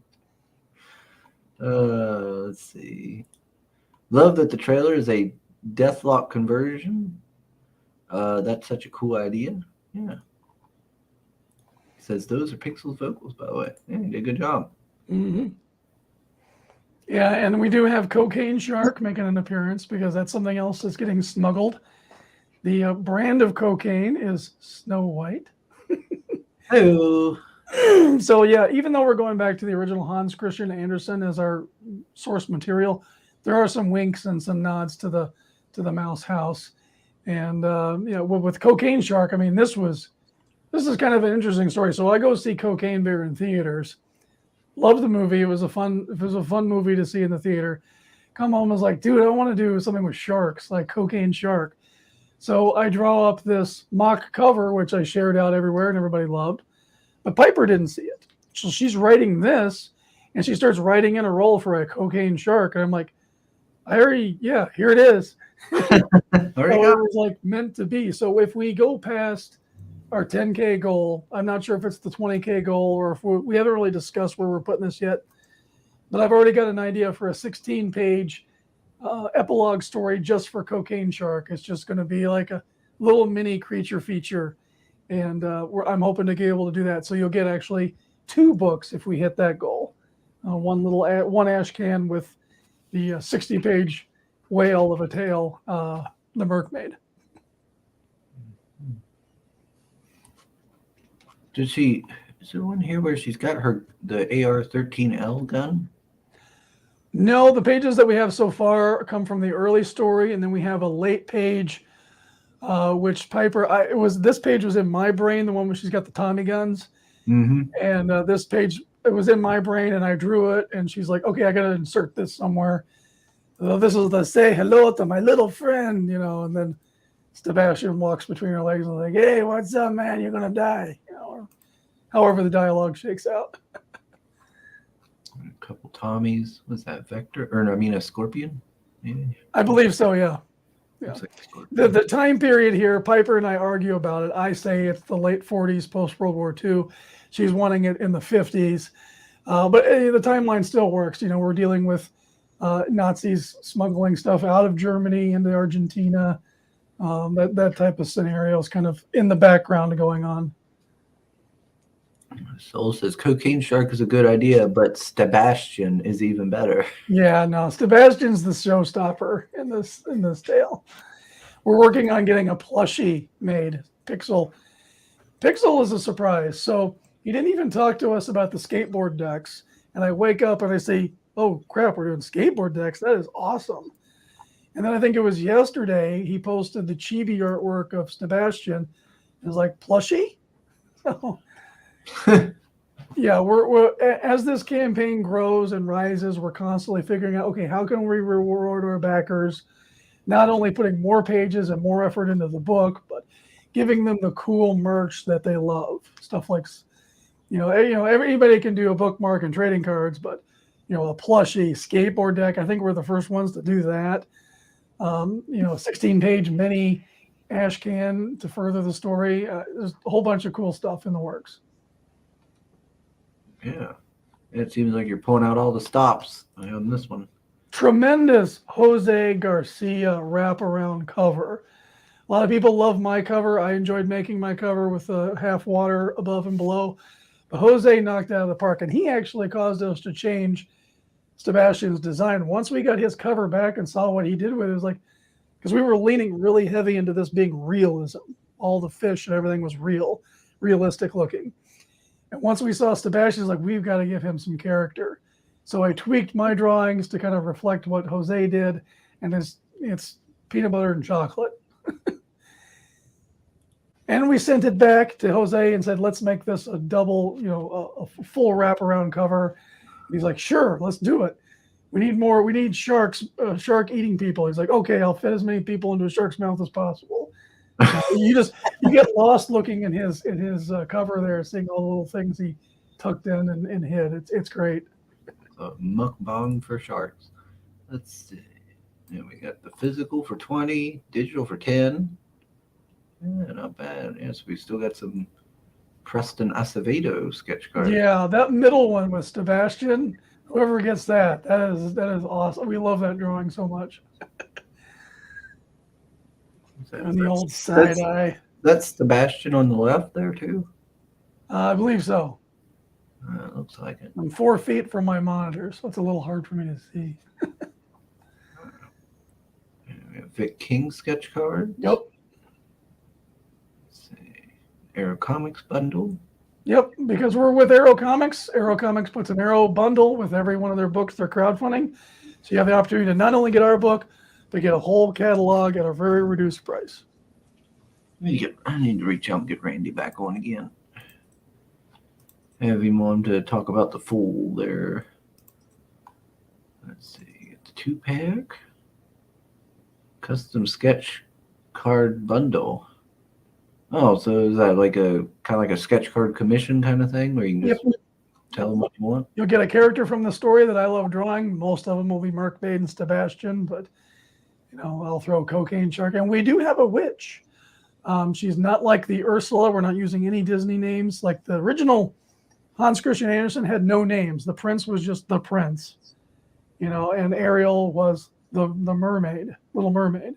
Let's see. Love that the trailer is a Deathlock conversion. That's such a cool idea. Yeah. He says those are Pixel's vocals, by the way. Yeah, you did a good job. Mm-hmm. Yeah, and we do have Cocaine Shark making an appearance because that's something else that's getting smuggled. The brand of cocaine is Snow White. Hello. So yeah, even though we're going back to the original Hans Christian Andersen as our source material, there are some winks and some nods to the Mouse House, and with Cocaine Shark, I mean this is kind of an interesting story. So I go see Cocaine Bear in theaters. Loved the movie. It was a fun movie to see in the theater. Come home, I was like, dude, I want to do something with sharks, like Cocaine Shark. So I draw up this mock cover, which I shared out everywhere and everybody loved. But Piper didn't see it. So she's writing this, and she starts writing in a role for a Cocaine Shark. And I'm like, here it is. So it was like meant to be. So if we go past our 10K goal, I'm not sure if it's the 20K goal or if we haven't really discussed where we're putting this yet. But I've already got an idea for a 16-page epilogue story just for Cocaine Shark. It's just going to be like a little mini creature feature. And I'm hoping to be able to do that. So you'll get actually 2 books if we hit that goal. One ash can with the 60-page whale of a tale, the Mermaid. Is there one here where she's got the AR-13L gun? No, the pages that we have so far come from the early story, and then we have a late page, which Piper. This page was in my brain, the one where she's got the Tommy guns, and this page it was in my brain, and I drew it, and she's like, "Okay, I got to insert this somewhere." So this is the say hello to my little friend, and then Sebastian walks between her legs and like, "Hey, what's up, man? You're gonna die," or however the dialogue shakes out. A couple Tommies. What's that, Vector? Or no, I mean a Scorpion? Yeah. I believe so, yeah. Like the time period here, Piper and I argue about it. I say it's the late 40s, post-World War II. She's wanting it in the 50s. But the timeline still works. We're dealing with Nazis smuggling stuff out of Germany into Argentina. That type of scenario is kind of in the background going on. Soul says Cocaine Shark is a good idea, but Sebastian is even better. Yeah, no, Sebastian's the showstopper in this tale. We're working on getting a plushie made. Pixel is a surprise. So he didn't even talk to us about the skateboard decks. And I wake up and I say, "Oh crap, we're doing skateboard decks. That is awesome." And then I think it was yesterday he posted the chibi artwork of Sebastian. It was like plushie. So yeah, we're as this campaign grows and rises, we're constantly figuring out, okay, how can we reward our backers? Not only putting more pages and more effort into the book, but giving them the cool merch that they love. Stuff like, everybody can do a bookmark and trading cards, but a plushie skateboard deck. I think we're the first ones to do that. 16-page mini ash can to further the story. There's a whole bunch of cool stuff in the works. Yeah, it seems like you're pulling out all the stops on this one. Tremendous Jose Garcia wraparound cover. A lot of people love my cover. I enjoyed making my cover with a half water above and below. But Jose knocked it out of the park, and he actually caused us to change Sebastian's design. Once we got his cover back and saw what he did with it, it was like, because we were leaning really heavy into this being realism. All the fish and everything was realistic looking. And once we saw Sebastian's, like, we've got to give him some character. So I tweaked my drawings to kind of reflect what Jose did, and it's peanut butter and chocolate. And we sent it back to Jose and said, let's make this a double, a full wraparound cover. And he's like, sure, let's do it. We need more. We need sharks, shark eating people. He's like, okay, I'll fit as many people into a shark's mouth as possible. You get lost looking in his cover there, seeing all the little things he tucked in and hid. It's great. A mukbang for sharks. Let's see. And we got the physical for 20, digital for 10. Yeah, not bad. Yes, we still got some Preston Acevedo sketch cards. Yeah, that middle one with Sebastian. Whoever gets that, that is awesome. We love that drawing so much. And the old side eye. That's Sebastian on the left there too. I believe so. Looks like it. I'm 4 feet from my monitor, so it's a little hard for me to see. We have Vic King sketch card. Yep. Let's see. Arrow Comics bundle. Yep, because we're with Arrow Comics. Arrow Comics puts an Arrow bundle with every one of their books they're crowdfunding. So you have the opportunity to not only get our book, but get a whole catalog at a very reduced price. I need to reach out and get Randy back on again. Have him on to talk about the Fool there. Let's see. Get the 2-pack. Custom sketch card bundle. Oh, so is that like a kind of like a sketch card commission kind of thing where you can just tell them what you want? You'll get a character from the story that I love drawing. Most of them will be Merkmaid and Sebastian, but I'll throw Cocaine Shark. And we do have a witch. She's not like the Ursula. We're not using any Disney names. Like the original Hans Christian Andersen had no names. The prince was just the prince, and Ariel was the mermaid, Little Mermaid.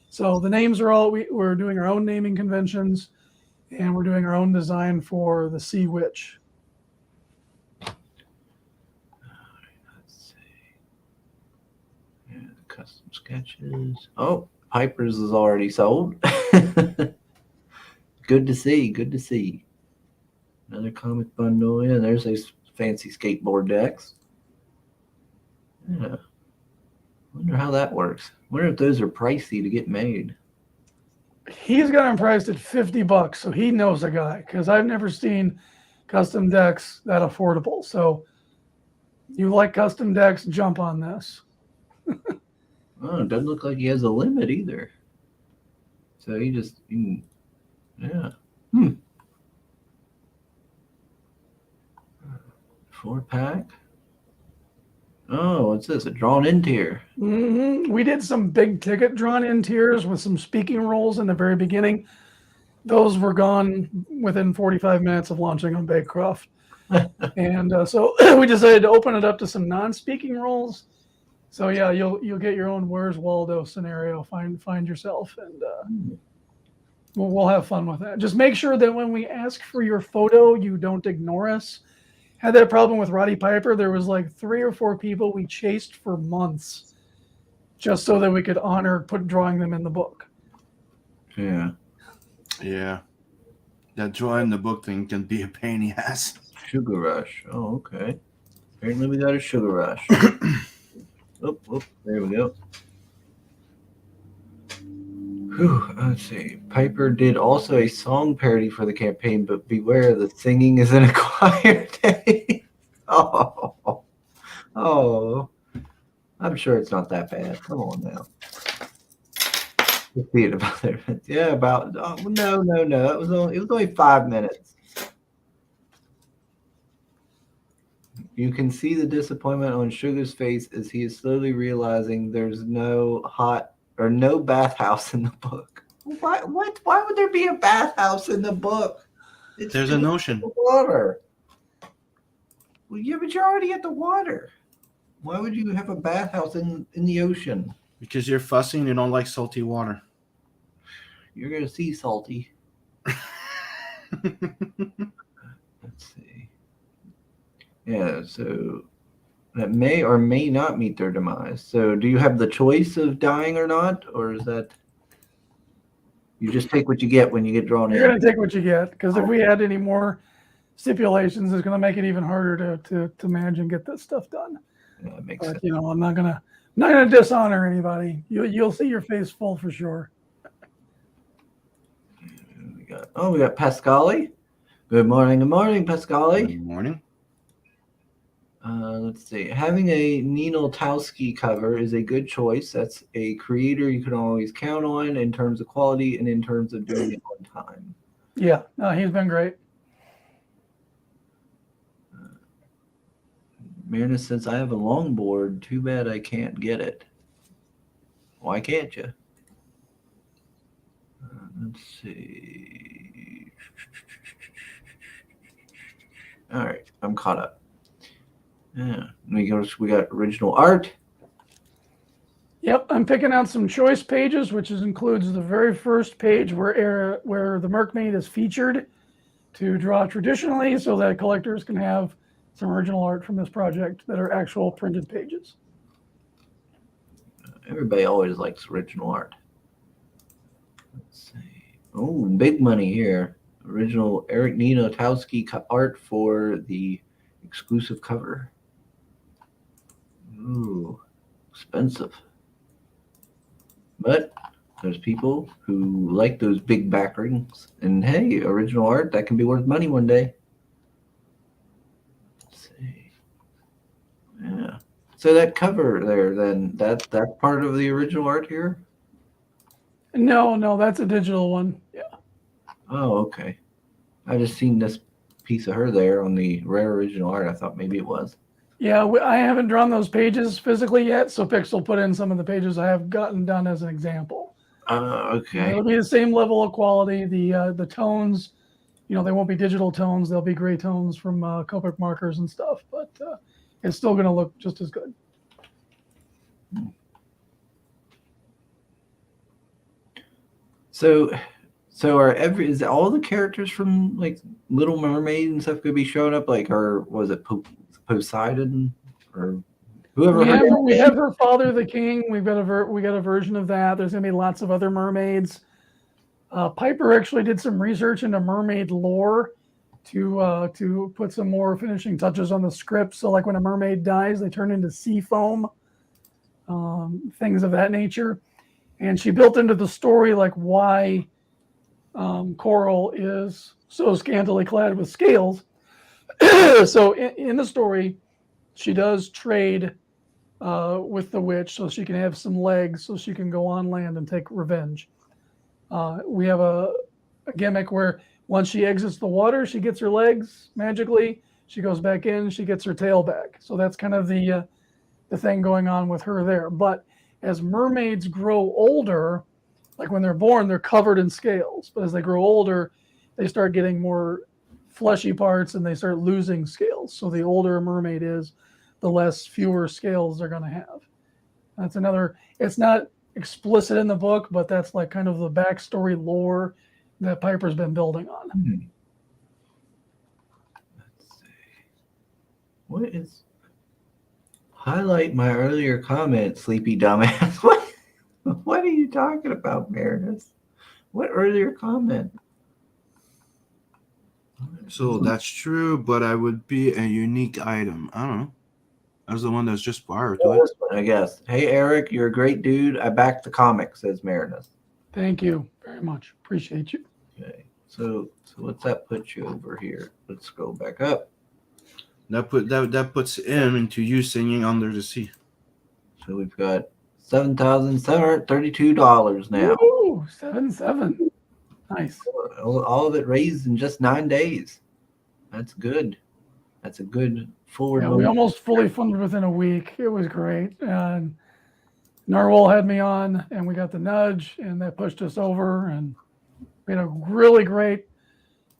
So the names are all, we're doing our own naming conventions, and we're doing our own design for the Sea Witch. Let's see. Yeah, custom sketches. Oh, Piper's is already sold. Good to see. Good to see. Another comic bundle. Yeah, there's those fancy skateboard decks. Yeah. Wonder how that works. Wonder if those are pricey to get made. He's got them priced at $50, so he knows a guy, because I've never seen custom decks that affordable. So you like custom decks, jump on this. Oh, it doesn't look like he has a limit either. So yeah. 4-pack. Oh, what's this? A drawn-in tier. Mm-hmm. We did some big ticket drawn-in tiers with some speaking roles in the very beginning. Those were gone within 45 minutes of launching on Baycroft. And so we decided to open it up to some non-speaking roles. So yeah, you'll get your own Where's Waldo scenario. Find yourself, and we'll have fun with that. Just make sure that when we ask for your photo, you don't ignore us. Had that problem with Roddy Piper. There was like 3 or 4 people we chased for months just so that we could drawing them in the book. Yeah. Yeah. That drawing the book thing can be a pain in the ass. Sugar Rush. Oh, okay. Apparently we got a Sugar Rush. Oh, there we go. Whew, let's see. Piper did also a song parody for the campaign, but beware, the singing is an acquired taste. Oh, I'm sure it's not that bad. Come on now. Just see it about there. Yeah, about. Oh, no. It was only 5 minutes. You can see the disappointment on Sugar's face as he is slowly realizing there's no bathhouse in the book. What? Why would there be a bathhouse in the book? There's an ocean. Water. Well, yeah, but you're already at the water. Why would you have a bathhouse in the ocean? Because you're fussy and you don't like salty water. You're gonna see salty. Let's see. Yeah, so that may or may not meet their demise. So do you have the choice of dying or not? Or is that you just take what you get when you get drawn in? You're going to take what you get, because if we add any more stipulations, it's going to make it even harder to manage and get this stuff done. Yeah, that makes sense. I'm not gonna dishonor anybody. You'll see your face full for sure. We got Pascali. Good morning, Pascali. Good morning. Let's see. Having a Nino Towski cover is a good choice. That's a creator you can always count on in terms of quality and in terms of doing it on time. Yeah, no, he's been great. Marinus says, I have a longboard. Too bad I can't get it. Why can't you? Let's see. All right, I'm caught up. Yeah, we got original art. Yep, I'm picking out some choice pages, which includes the very first page where the mermaid is featured to draw traditionally, so that collectors can have some original art from this project that are actual printed pages. Everybody always likes original art. Let's see. Oh, big money here. Original Erik Notowski art for the exclusive cover. Ooh, expensive. But there's people who like those big back rings. And hey, original art, that can be worth money one day. Let's see. Yeah. So that cover there, then that's part of the original art here? No, that's a digital one. Yeah. Oh, okay. I just seen this piece of her there on the rare original art. I thought maybe it was. Yeah, I haven't drawn those pages physically yet, so Pixel put in some of the pages I have gotten done as an example. Okay. It'll be the same level of quality. The tones, they won't be digital tones. They'll be gray tones from Copic markers and stuff, but it's still going to look just as good. So is all the characters from like Little Mermaid and stuff could be showing up? Like, or was it Poseidon or whoever? We have her father, the king. We got a version of that. There's gonna be lots of other mermaids. Piper actually did some research into mermaid lore to put some more finishing touches on the script. So, like when a mermaid dies, they turn into sea foam, things of that nature. And she built into the story like why Coral is so scantily clad with scales. So in the story, she does trade with the witch so she can have some legs so she can go on land and take revenge. We have a gimmick where once she exits the water, she gets her legs magically. She goes back in, she gets her tail back. So that's kind of the thing going on with her there. But as mermaids grow older, like when they're born, they're covered in scales. But as they grow older, they start getting more fleshy parts and they start losing scales. So the older a mermaid is, the fewer scales they're going to have. That's another, it's not explicit in the book, but that's like kind of the backstory lore that Piper's been building on. Let's see. What is... Highlight my earlier comment, sleepy dumbass. What are you talking about, Meredith? What earlier comment? So that's true, but I would be a unique item. I don't know. That was the one that's just prior to it. This one, I guess. Hey, Erik, you're a great dude. I backed the comic, says Meredith. Thank you very much. Appreciate you. Okay. So what's that put you over here? Let's go back up. That puts him into you singing Under the Sea. So we've got $7,732 now. Ooh, 7,700. Nice. All of it raised in just 9 days. That's good. That's a good forward. Yeah, we almost fully funded within a week. It was great. And Narwhal had me on, and we got the nudge, and that pushed us over. And we had a really great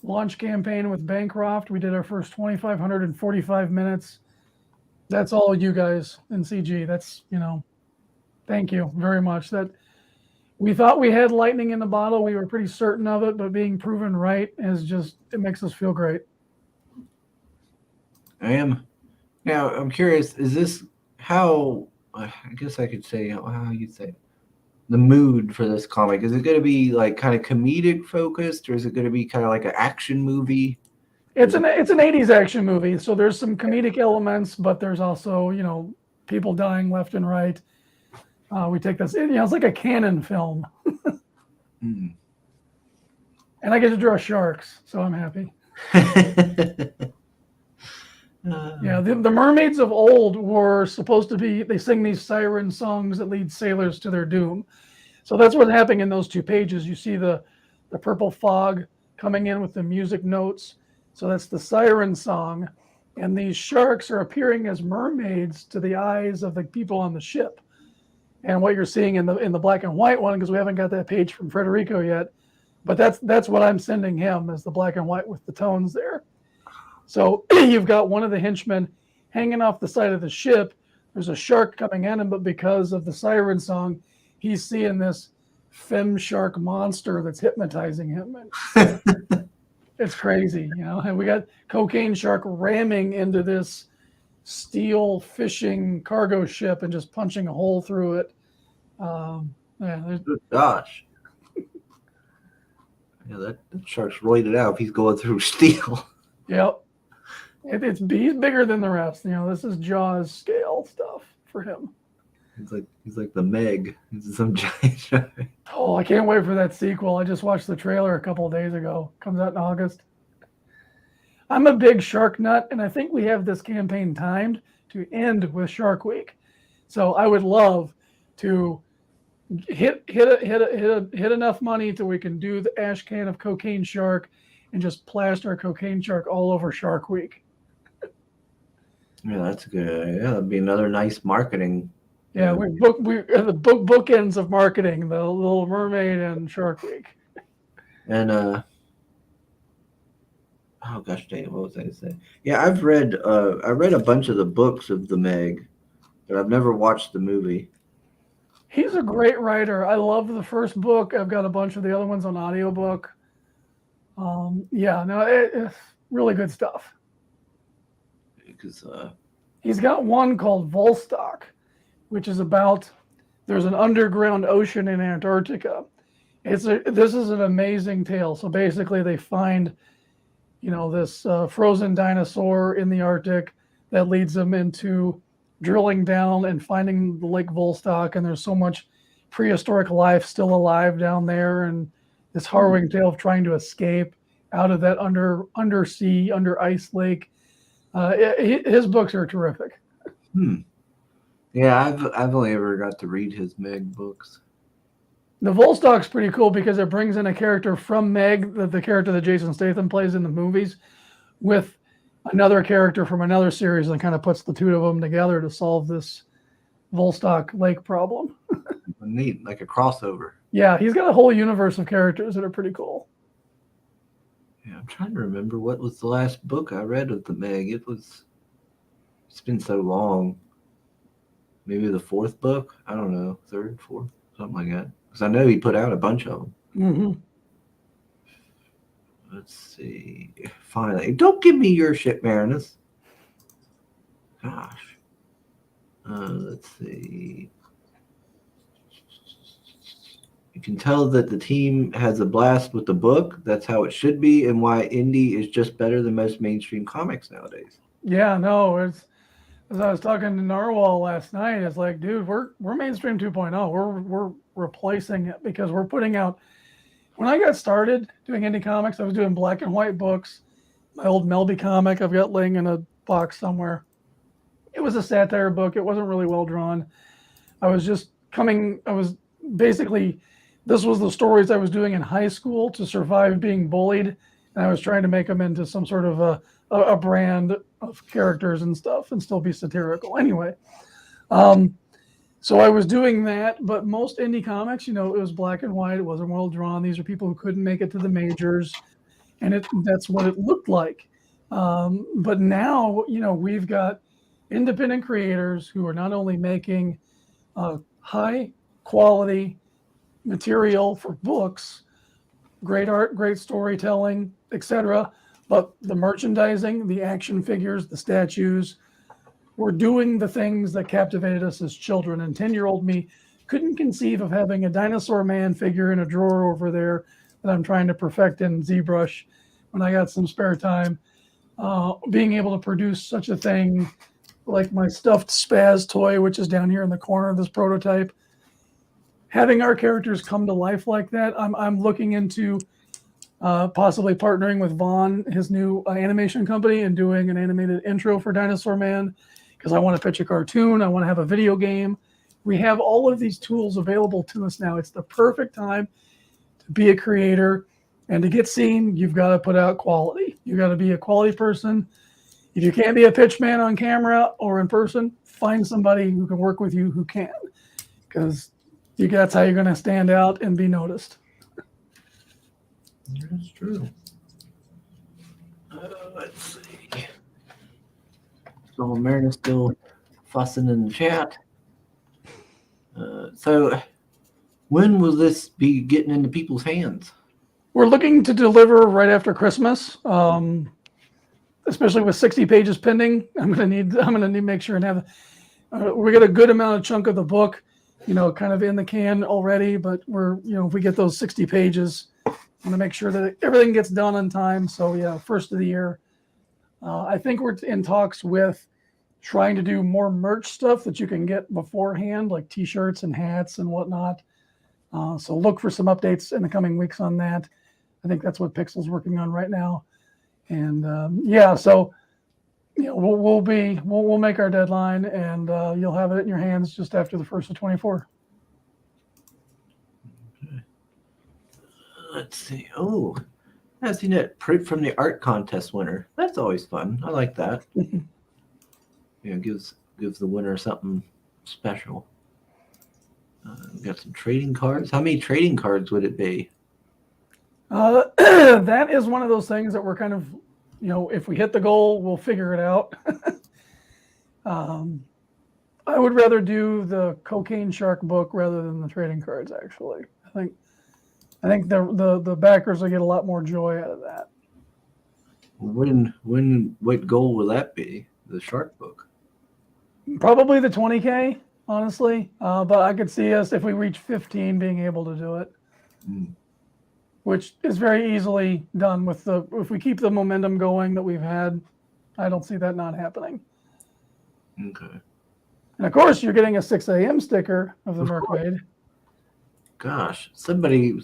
launch campaign with Bancroft. We did our first 2,545 minutes. That's all you guys in CG. That's, thank you very much. That we thought we had lightning in the bottle. We were pretty certain of it, but being proven right it makes us feel great. I am. Now, I'm curious, is this how, I guess I could say, how you'd say it, the mood for this comic? Is it going to be like kind of comedic focused, or is it going to be kind of like an action movie? It's an 80s action movie, so there's some comedic elements, but there's also, people dying left and right. We take this, it's like a canon film. Mm. And I get to draw sharks, so I'm happy. Yeah, the mermaids of old were supposed to be, they sing these siren songs that lead sailors to their doom. So that's what's happening in those 2 pages. You see the purple fog coming in with the music notes. So that's the siren song. And these sharks are appearing as mermaids to the eyes of the people on the ship. And what you're seeing in the black and white one, because we haven't got that page from Federico yet, But that's what I'm sending him, is the black and white with the tones there. So you've got one of the henchmen hanging off the side of the ship. There's a shark coming at him, but because of the siren song, he's seeing this fem shark monster that's hypnotizing him. It's crazy, you know. And we got cocaine shark ramming into this steel fishing cargo ship and just punching a hole through it. Good gosh. Yeah, that shark's roided out if he's going through steel. Yep. He's bigger than the rest. You know, this is Jaws scale stuff for him. He's like the Meg. He's some giant shark. Oh, I can't wait for that sequel. I just watched the trailer a couple of days ago. Comes out in August. I'm a big shark nut, and I think we have this campaign timed to end with Shark Week. So I would love to hit enough money so we can do the ash can of cocaine shark and just plaster cocaine shark all over Shark Week. Yeah, that's good. Yeah, that'd be another nice marketing. Yeah, we the bookends of marketing, the Little Mermaid and Shark Week. And oh gosh dang it, what was I gonna say? Yeah, I read a bunch of the books of the Meg, but I've never watched the movie. He's a great writer. I love the first book. I've got a bunch of the other ones on audiobook. It's really good stuff. Because he's got one called Volstock, which is about there's an underground ocean in Antarctica. This is an amazing tale. So basically, they find, you know, this frozen dinosaur in the Arctic that leads them into drilling down and finding the Lake Volstock, and there's so much prehistoric life still alive down there, and this harrowing tale of trying to escape out of that undersea, under ice lake. His books are terrific. Yeah, I've only ever got to read his Meg books. The Volstock's pretty cool because it brings in a character from Meg, the character that Jason Statham plays in the movies, with another character from another series, and kind of puts the two of them together to solve this Volstock Lake problem. Neat, like a crossover. Yeah, he's got a whole universe of characters that are pretty cool. Yeah, I'm trying to remember what was the last book I read of the Meg. It's been so long. Maybe the fourth book? I don't know. Third, fourth, something like that. Because I know he put out a bunch of them. Mm-hmm. Let's see. Finally. Don't give me your shit, Marinus. Gosh. Let's see. You can tell that the team has a blast with the book. That's how it should be, and why indie is just better than most mainstream comics nowadays. Yeah, no, it's as I was talking to Narwhal last night, it's like, dude, we're mainstream 2.0. We're replacing it because we're putting out. When I got started doing indie comics, I was doing black and white books. My old Melby comic I've got laying in a box somewhere. It was a satire book. It wasn't really well drawn. This was the stories I was doing in high school to survive being bullied, and I was trying to make them into some sort of a brand of characters and stuff and still be satirical. Anyway, so I was doing that, but most indie comics, you know, it was black and white. It wasn't well drawn. These are people who couldn't make it to the majors, and that's what it looked like. But now, you know, we've got independent creators who are not only making high quality material for books, great art, great storytelling, etc., but the merchandising, the action figures, the statues, we're doing the things that captivated us as children. And 10-year-old me couldn't conceive of having a dinosaur man figure in a drawer over there that I'm trying to perfect in ZBrush when I got some spare time. Being able to produce such a thing like my stuffed Spaz toy, which is down here in the corner of this prototype, having our characters come to life like that, I'm looking into possibly partnering with Vaughn, his new animation company, and doing an animated intro for Dinosaur Man, because I want to pitch a cartoon. I want to have a video game. We have all of these tools available to us now. It's the perfect time to be a creator, and to get seen, you've got to put out quality. You've got to be a quality person. If you can't be a pitch man on camera or in person, find somebody who can work with you who can, because that's how you're going to stand out and be noticed. That's true. Let's see. So Marin is still fussing in the chat. So when will this be getting into people's hands? We're looking to deliver right after Christmas, especially with 60 pages pending. I'm gonna need to make sure and have. We got a good amount of chunk of the book, kind of in the can already. But if we get those 60 pages, I'm gonna make sure that everything gets done on time. So yeah, first of the year. I think we're in talks with trying to do more merch stuff that you can get beforehand, like T-shirts and hats and whatnot. So look for some updates in the coming weeks on that. I think that's what Pixel's working on right now. And so we'll make our deadline, and you'll have it in your hands just after the first of 24. Okay. Let's see. Oh, I've seen that print from the art contest winner. That's always fun. I like that. Gives the winner something special. We got some trading cards. How many trading cards would it be? That is one of those things that we're kind of, if we hit the goal, we'll figure it out. I would rather do the Cocaine Shark book rather than the trading cards. Actually, I think the backers will get a lot more joy out of that. What goal will that be? The shark book? Probably the 20K, honestly. But I could see us, if we reach 15, being able to do it. Which is very easily done if we keep the momentum going that we've had. I don't see that not happening. Okay. And of course, you're getting a 6 a.m. sticker of the Mermaid. Gosh, somebody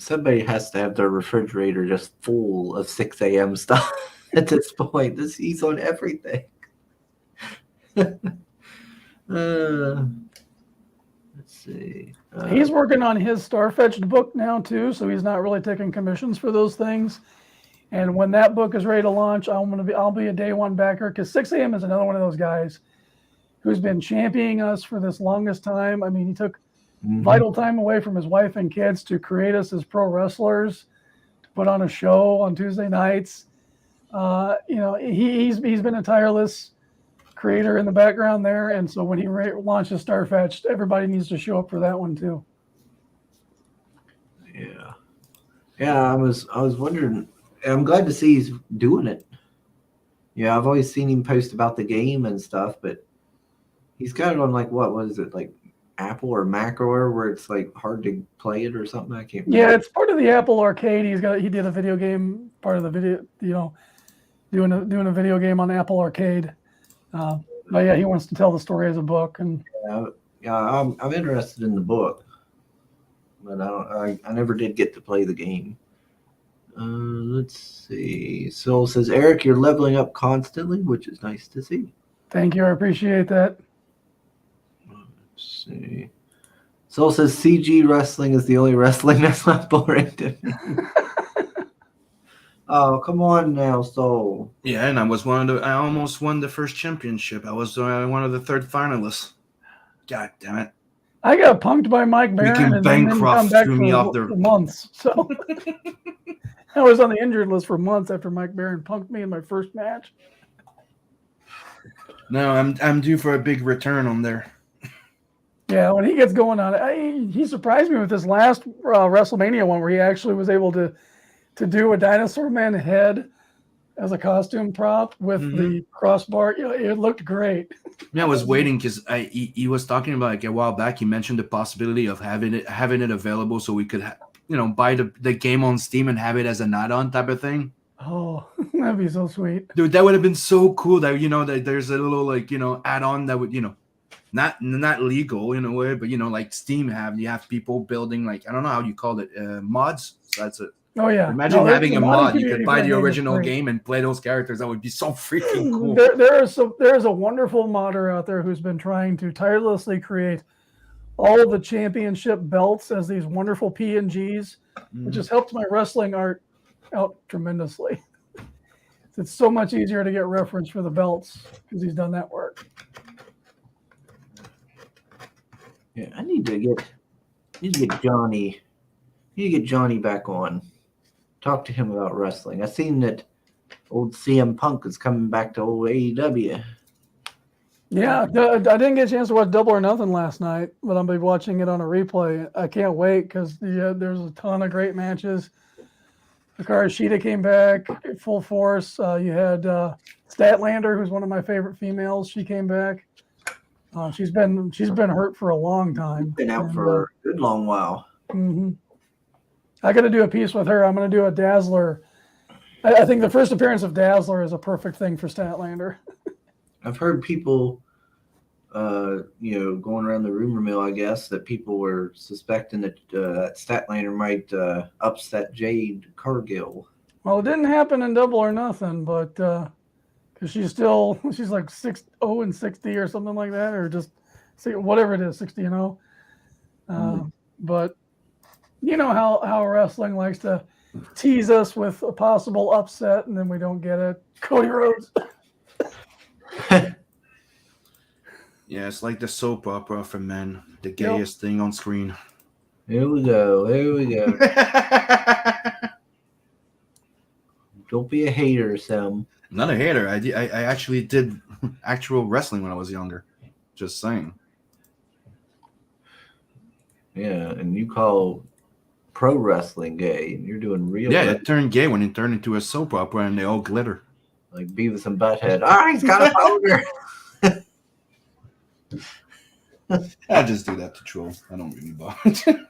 has to have their refrigerator just full of 6 a.m. stuff at this point. He's on everything. Let's see. He's working on his Starfetched book now too, so he's not really taking commissions for those things. And when that book is ready to launch, I'll be a day one backer, because 6 a.m. is another one of those guys who's been championing us for this longest time. I mean, he took vital time away from his wife and kids to create us as pro wrestlers, to put on a show on Tuesday nights. He's been a tireless creator in the background there, and so when he launches Starfetched, everybody needs to show up for that one too. I was wondering. I'm glad to see he's doing it. Yeah, I've always seen him post about the game and stuff, but he's got it on what is it, like Apple or Mac or where it's like hard to play it or something. I can't remember. Yeah, it's part of the Apple Arcade. He did a video game part of the video, doing a video game on Apple Arcade. But yeah, he wants to tell the story as a book, and I'm interested in the book, but I never did get to play the game. Let's see. Soul says, Eric, you're leveling up constantly, which is nice to see. Thank you. I appreciate that. Let's see. Soul says CG wrestling is the only wrestling that's not boring to me. Oh, come on now, Soul. Yeah, and I almost won the first championship. I was one of the third finalists. God damn it. I got punked by Mike Barron and then didn't come back for months. So I was on the injured list for months after Mike Barron punked me in my first match. No, I'm due for a big return on there. Yeah, when he gets going on it, he surprised me with this last WrestleMania one where he actually was able to do a Dinosaur Man head as a costume prop with the crossbar. It looked great. Yeah, I was waiting because he was talking about a while back. He mentioned the possibility of having it available so we could buy the game on Steam and have it as an add-on type of thing. Oh, that'd be so sweet, dude. That would have been so cool. That that there's a little add-on that would not legal in a way, but like Steam you have people building I don't know how you call it, mods. So that's it. Oh yeah. Imagine having a mod. You could buy the original game and play those characters. That would be so freaking cool. There is a wonderful modder out there who's been trying to tirelessly create all of the championship belts as these wonderful PNGs, which has helped my wrestling art out tremendously. It's so much easier to get reference for the belts because he's done that work. Yeah, I need to get Johnny. Back on. talk to him about wrestling. I seen that old CM Punk is coming back to old AEW. Yeah, I didn't get a chance to watch Double or Nothing last night, but I'll be watching it on a replay. I can't wait because there's a ton of great matches. Hikaru Shida came back full force. You had Statlander, who's one of my favorite females. She came back. She's been hurt for a long time. Been out for a good long while. Mm-hmm. I got to do a piece with her. I'm going to do a Dazzler. I think the first appearance of Dazzler is a perfect thing for Statlander. I've heard people, going around the rumor mill, I guess, that people were suspecting that Statlander might upset Jade Cargill. Well, it didn't happen in Double or Nothing, but because she's like 6-0-60 or something like that, or just whatever it is, 60-0. But you know how wrestling likes to tease us with a possible upset, and then we don't get it. Cody Rhodes. Yeah, it's like the soap opera for men, the gayest thing on screen. Here we go. Don't be a hater, Sam. Not a hater. I actually did actual wrestling when I was younger. Just saying. Yeah, and you call pro wrestling gay, and you're doing real. Yeah, it turned gay when it turned into a soap opera and they all glitter. Like Beavis and Butthead. He's got a boner. I just do that to troll. I don't really bother.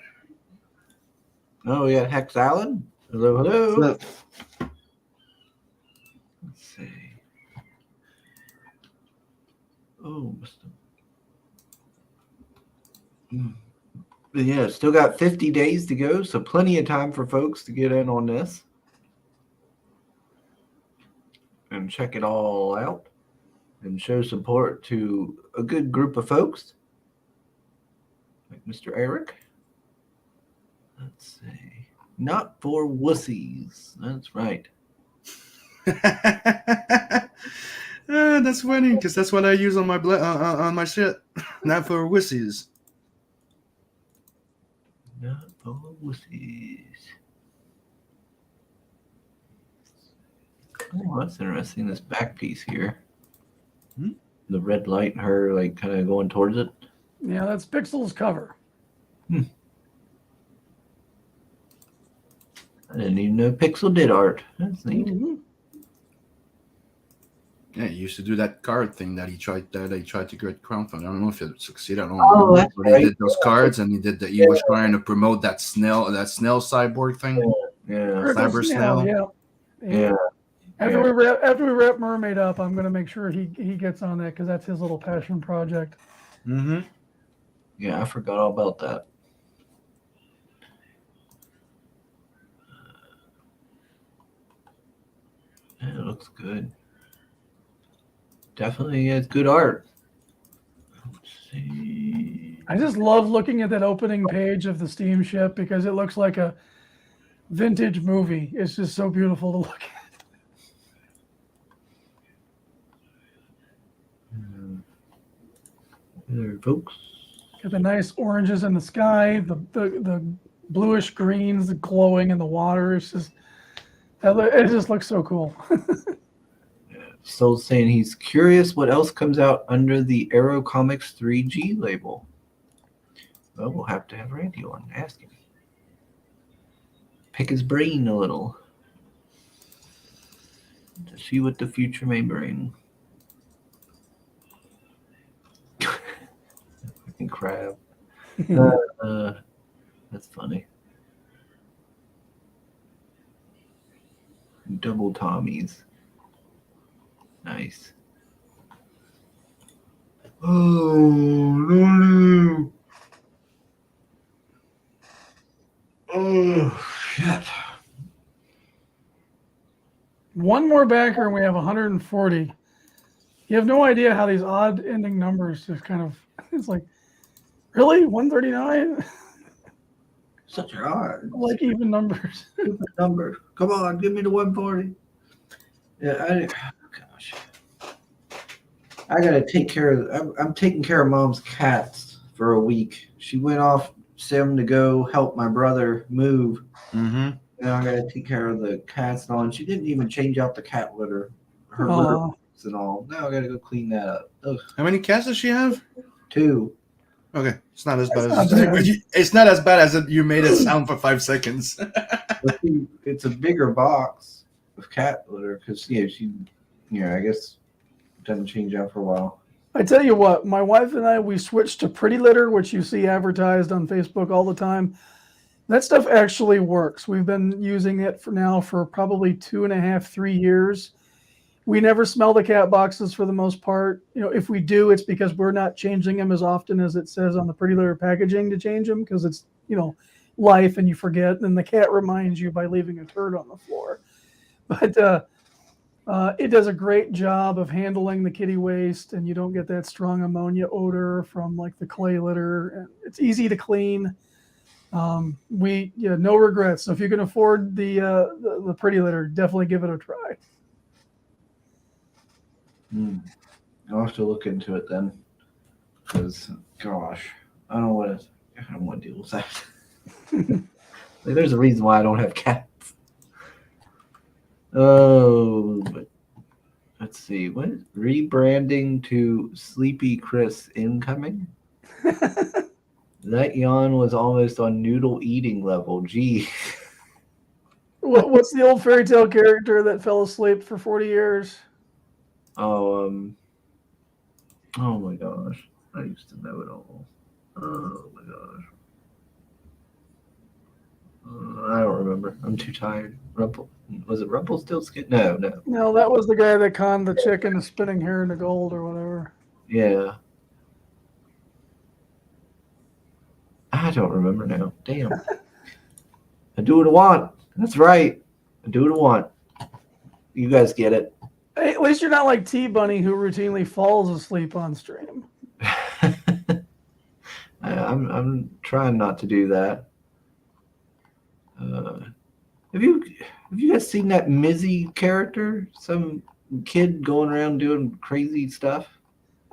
Oh, yeah, Hex Allen. Hello. Let's see. Oh, but yeah, still got 50 days to go, so plenty of time for folks to get in on this and check it all out and show support to a good group of folks like Mr. Erik. Let's see. Not for wussies. That's right. That's funny because that's what I use on my on my shit. Not for wussies. Not for wussies. Oh, that's interesting. This back piece here. The red light and her like kind of going towards it. Yeah, that's Pixel's cover. I didn't even know Pixel did art. That's neat. Mm-hmm. Yeah, he used to do that card thing that he tried to get crowdfunding. I don't know if it succeeded. I don't Oh, know. that's But right. he did those cards, and he was trying to promote that snail cyborg thing. Yeah. Cyber Snail. Yeah. After we wrap Mermaid up, I'm going to make sure he gets on that because that's his little passion project. Mm-hmm. Yeah, I forgot all about that. Yeah, it looks good. Definitely is good art. Let's see. I just love looking at that opening page of the steamship because it looks like a vintage movie. It's just so beautiful to look at. There, folks. Got the nice oranges in the sky, the bluish greens glowing in the water. It's just, it just looks so cool. Soul's saying he's curious what else comes out under the Arrow Comics 3G label. Well, we'll have to have Randy on and ask him. Pick his brain a little to see what the future may bring. Fucking crab. That's funny. Double Tommies. Nice. Oh, no. Oh, shit. One more backer and we have 140. You have no idea how these odd ending numbers just kind of, it's like, really? 139? Such a hard. Like even numbers. Stupid number. Come on, give me the 140. Yeah, gosh. I gotta take care of. I'm taking care of Mom's cats for a week. She went off Sim to go help my brother move. Mm-hmm. Now I gotta take care of the cats and all. And she didn't even change out the cat litter, her litter box and all. Now I gotta go clean that up. Ugh. How many cats does she have? 2. Okay, it's not as bad That's as not bad. it's not as bad as you made it sound for 5 seconds. But it's a bigger box of cat litter because I guess doesn't change out for a while. I tell you what, my wife and I, we switched to Pretty Litter, which you see advertised on Facebook all the time. That stuff actually works. We've been using it for probably 2.5, 3 years. We never smell the cat boxes for the most part. If we do, it's because we're not changing them as often as it says on the Pretty Litter packaging to change them, because it's, life and you forget, and the cat reminds you by leaving a turd on the floor. But it does a great job of handling the kitty waste, and you don't get that strong ammonia odor from like the clay litter. And it's easy to clean. No regrets. So if you can afford the Pretty Litter, definitely give it a try. I'll have to look into it then, because gosh, I don't want to deal with that. Like, there's a reason why I don't have cats. Oh, but let's see. What is rebranding to Sleepy Chris incoming? That yawn was almost on noodle eating level. Gee. What's the old fairy tale character that fell asleep for 40 years? Oh my gosh. I used to know it all. Oh my gosh. I don't remember. I'm too tired. Was it Rumpelstiltskin? No. No, that was the guy that conned the chick into spinning hair into gold or whatever. Yeah. I don't remember now. Damn. I do what I want. That's right. I do what I want. You guys get it. Hey, at least you're not like T-Bunny, who routinely falls asleep on stream. I'm trying not to do that. Have you guys seen that Mizzy character? Some kid going around doing crazy stuff.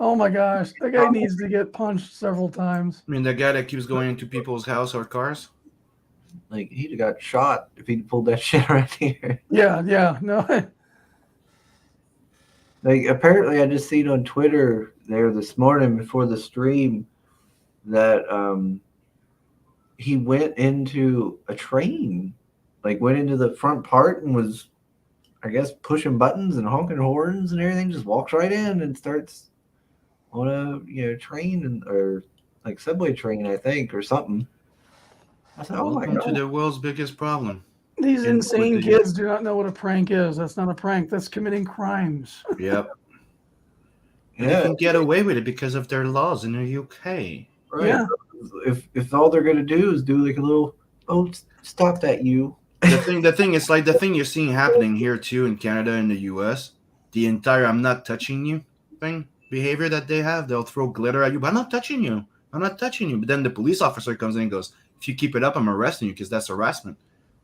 Oh my gosh, that guy needs to get punched several times. I mean, the guy that keeps going into people's house or cars. Like, he'd have got shot if he'd pulled that shit around here. Yeah, no. Like, apparently, I just seen on Twitter there this morning before the stream that he went into a train, like went into the front part and was, I guess, pushing buttons and honking horns and everything. Just walks right in and starts on a train or like subway train, I think, or something. I said, oh my Welcome god! to the world's biggest problem. These insane kids do not know what a prank is. That's not a prank. That's committing crimes. Yep. Yeah, They can get away with it because of their laws in the UK. right. Yeah. If all they're gonna do is do like a little, stop that, you. The thing is like the thing you're seeing happening here too in Canada and the US. The entire "I'm not touching you" thing behavior that they have. They'll throw glitter at you, but I'm not touching you. I'm not touching you. But then the police officer comes in and goes, "If you keep it up, I'm arresting you because that's harassment."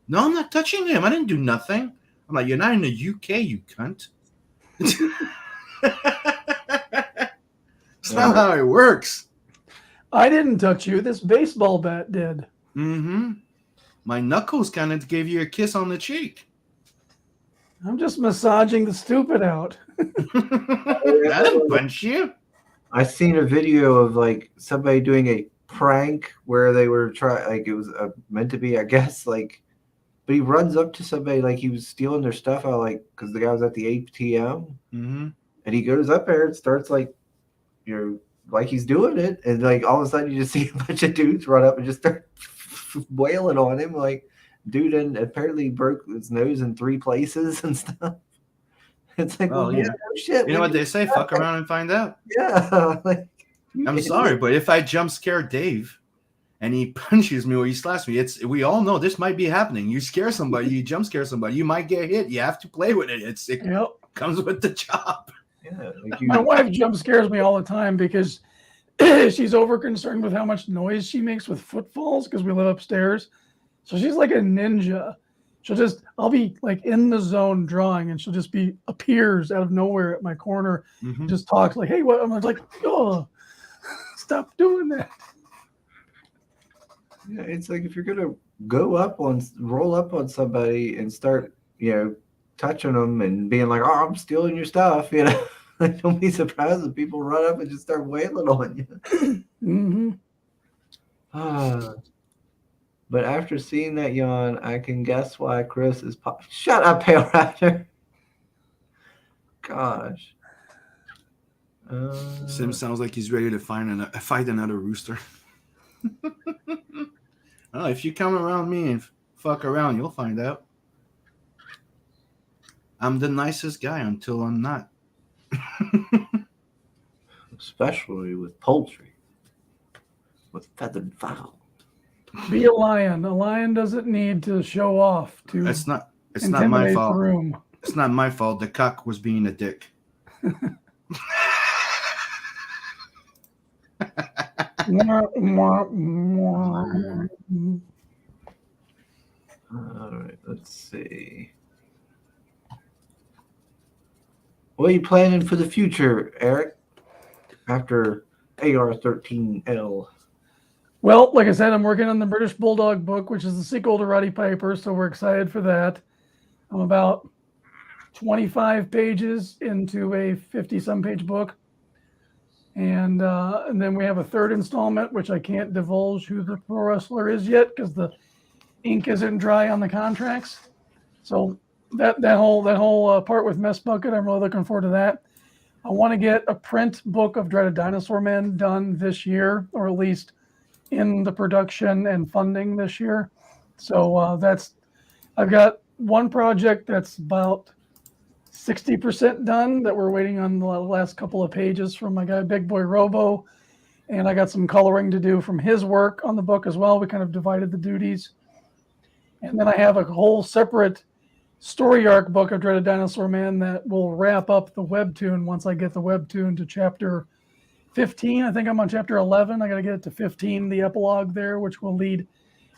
No, I'm not touching him. I didn't do nothing. I'm like, you're not in the UK, you cunt. It's not how it works. I didn't touch you. This baseball bat did. Mm-hmm. My knuckles kind of gave you a kiss on the cheek. I'm just massaging the stupid out. I didn't punch you. I seen a video of like somebody doing a prank where they were it was meant to be, I guess, like, but he runs up to somebody like he was stealing their stuff out, like, because the guy was at the ATM, Mm-hmm. and he goes up there and starts like, like he's doing it, and like all of a sudden you just see a bunch of dudes run up and just start wailing on him, like, dude, and apparently broke his nose in 3 places and stuff. It's like, Oh, yeah. no shit. You know what they say? Fuck around and find out. Yeah. Like, I'm sorry, but if I jump scare Dave and he punches me or he slaps me, we all know this might be happening. You scare somebody, you jump scare somebody, you might get hit. You have to play with it. It Yep. comes with the job. Yeah, like My wife jump scares me all the time because she's over concerned with how much noise she makes with footfalls because we live upstairs. So she's like a ninja. I'll be like in the zone drawing, and she'll just appears out of nowhere at my corner, Mm-hmm. just talks like, "Hey, what?" I'm like, "Oh, stop doing that." Yeah, it's like if you're gonna roll up on somebody and start, touching them and being like, "Oh, I'm stealing your stuff," Like, don't be surprised if people run up and just start wailing on you. Mm-hmm. But after seeing that yawn, I can guess why Chris is Shut up, Pale Rider. Gosh. Sim sounds like he's ready to fight another rooster. Oh, if you come around me and fuck around, you'll find out. I'm the nicest guy until I'm not. Especially with poultry. With feathered fowl. Be a lion. A lion doesn't need to show off to It's not my intimidate the fault. room. It's not my fault. The cock was being a dick. Mwah, mwah, mwah. All right, let's see. What are you planning for the future, Eric? After AR-13L. Well, like I said, I'm working on the British Bulldog book, which is the sequel to Roddy Piper, so we're excited for that. I'm about 25 pages into a 50-some page book. And then we have a third installment, which I can't divulge who the pro wrestler is yet because the ink isn't dry on the contracts. So that whole part with Mess Bucket, I'm really looking forward to that. I want to get a print book of Dreaded Dinosaur Man done this year, or at least in the production and funding this year. So I've got one project that's about 60% done that we're waiting on the last couple of pages from my guy Big Boy Robo, and I got some coloring to do from his work on the book as well. We kind of divided the duties. And then I have a whole separate story arc book of Dreaded Dinosaur Man that will wrap up the webtoon once I get the webtoon to chapter 15. I think I'm on chapter 11. I got to get it to 15, the epilogue there, which will lead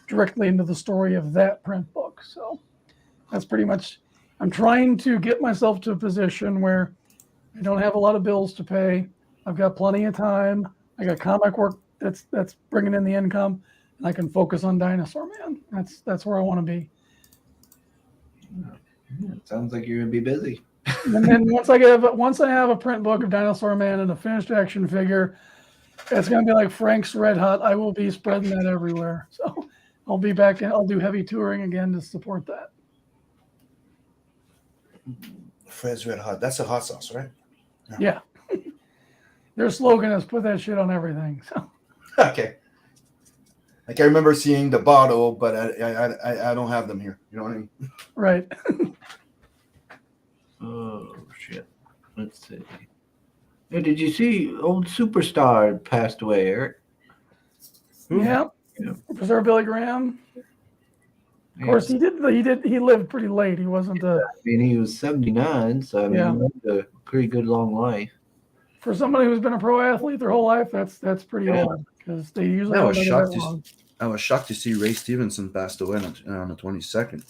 directly into the story of that print book. So that's pretty much, I'm trying to get myself to a position where I don't have a lot of bills to pay. I've got plenty of time. I got comic work that's bringing in the income, and I can focus on Dinosaur Man. That's where I want to be. It sounds like you're gonna be busy. And then once I have a print book of Dinosaur Man and a finished action figure, it's gonna be like Frank's Red Hot. I will be spreading that everywhere. So I'll be back and I'll do heavy touring again to support that. Fred's Red Hot. That's a hot sauce, right? Yeah. Their slogan is put that shit on everything. So Okay. Like I remember seeing the bottle, but I don't have them here. You know what I mean? right. Oh shit. Let's see. Hey, did you see old superstar passed away, Eric? Yeah. Yeah. Preserve Billy Graham. Of course, he lived pretty late. He wasn't I mean, he was 79, so I mean, Yeah. he lived a pretty good long life. for somebody who's been a pro athlete their whole life. That's pretty Yeah. old because they usually I don't was live shocked that long. I was shocked to see Ray Stevenson passed away on the 22nd.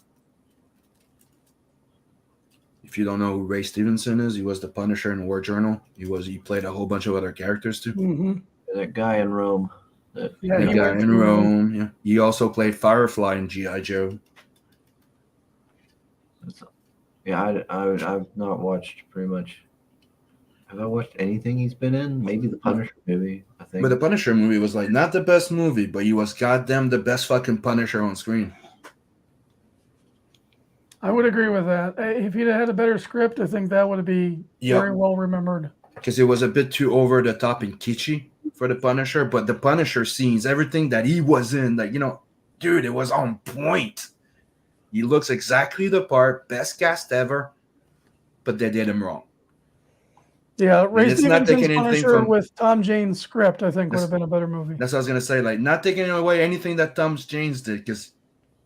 If you don't know who Ray Stevenson is, he was the Punisher in War Journal. He played a whole bunch of other characters too. Mm-hmm. That guy in Rome. Yeah, The he guy went in through- Rome. Yeah, he also played Firefly in G.I. Joe. Yeah, I've not watched pretty much. Have I watched anything he's been in? Maybe the Punisher movie, I think. But the Punisher movie was like not the best movie, but he was goddamn the best fucking Punisher on screen. I would agree with that. If he'd had a better script, I think that would be Yep. very well remembered. Because it was a bit too over the top and kitschy for the Punisher, but the Punisher scenes, everything that he was in, like, dude, it was on point. He looks exactly the part, best cast ever, but they did him wrong. Yeah, Ray it's not Stevenson's taking anything Punisher from- with Tom Jane's script, I think, would have been a better movie. That's what I was gonna say. Like, not taking away anything that Tom James did, because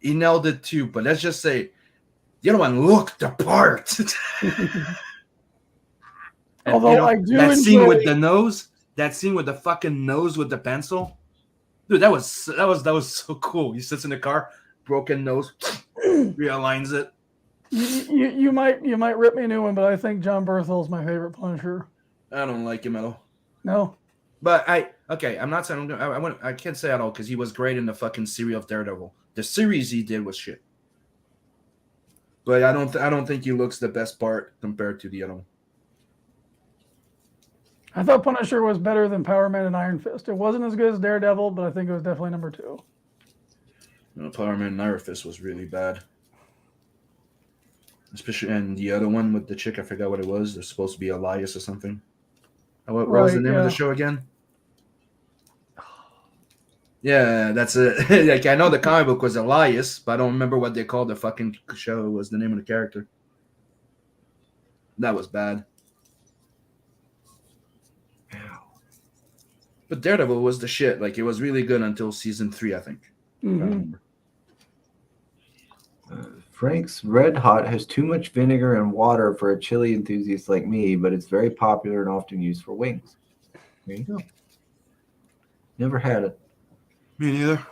he nailed it too. But let's just say the other one looked the part. And, Although I do that scene enjoy- with the nose, that scene with the fucking nose with the pencil, dude, that was so cool. He sits in the car, broken nose, realigns it. You might rip me a new one, but I think John Berthel's my favorite Punisher. I don't like him at all. No, But I'm not saying I can't say at all because he was great in the fucking series of Daredevil. The series he did was shit. But I don't think he looks the best part compared to the other one. I thought Punisher was better than Power Man and Iron Fist. It wasn't as good as Daredevil, but I think it was definitely number 2. Power Man and Iron Fist was really bad. Especially, and the other one with the chick, I forgot what it was. They're supposed to be Elias or something. What was the name of the show again? Yeah, that's it. Like, I know the comic book was Elias, but I don't remember what they called the fucking show. Was the name of the character. That was bad. But Daredevil was the shit. Like, it was really good until season 3, I think. I remember. Frank's Red Hot has too much vinegar and water for a chili enthusiast like me, but it's very popular and often used for wings. There you go. Never had it. Me neither.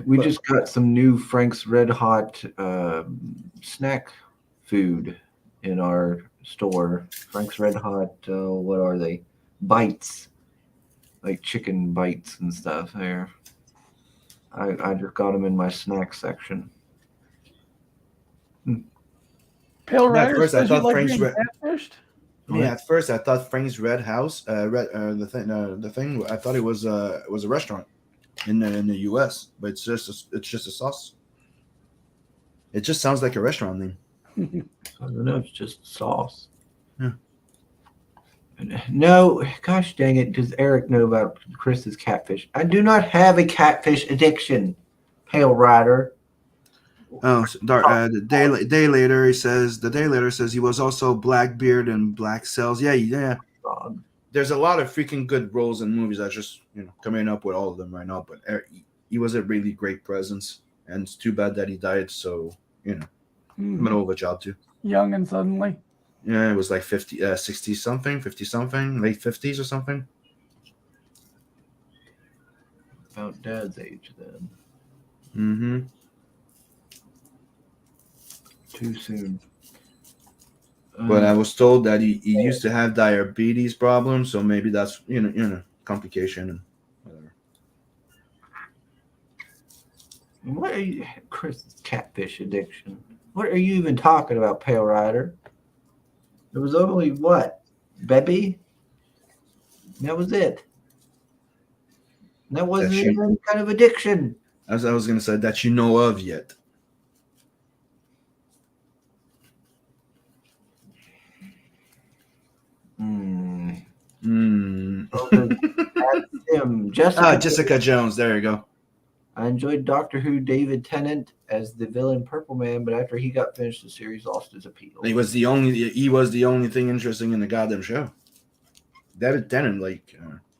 We just got some new Frank's Red Hot snack food in our store. Frank's Red Hot, what are they? Bites. Like chicken bites and stuff there. I just got them in my snack section. Pale Rider first I says you thought like Frank's being Red- catfished? Yeah, at first I thought Frank's Red House, the thing. I thought it was a restaurant in the U.S., but it's just a sauce. It just sounds like a restaurant name. I don't know. It's just sauce. Yeah. No, gosh dang it. Does Eric know about Chris's catfish? I do not have a catfish addiction, Pale Rider. Oh, the day later he says he was also Blackbeard and Black Cells. Yeah. There's a lot of freaking good roles in movies. I just coming up with all of them right now. But he was a really great presence, and it's too bad that he died. So middle of a job too. Young and suddenly. Yeah, it was like 60 something, 50 something, late 50s or something. About Dad's age then. Mm-hmm. Too soon. But I was told that he used to have diabetes problems, so maybe that's complication and whatever. What are you, Chris's catfish addiction? What are you even talking about, Pale Rider? There was only what? Baby? That was it. That wasn't even any kind of addiction. As I was going to say, that you know of yet. Jessica Jones. There you go. I enjoyed Doctor Who David Tennant as the villain Purple Man, but after he got finished, the series lost its appeal. He was the only thing interesting in the goddamn show. David Tennant,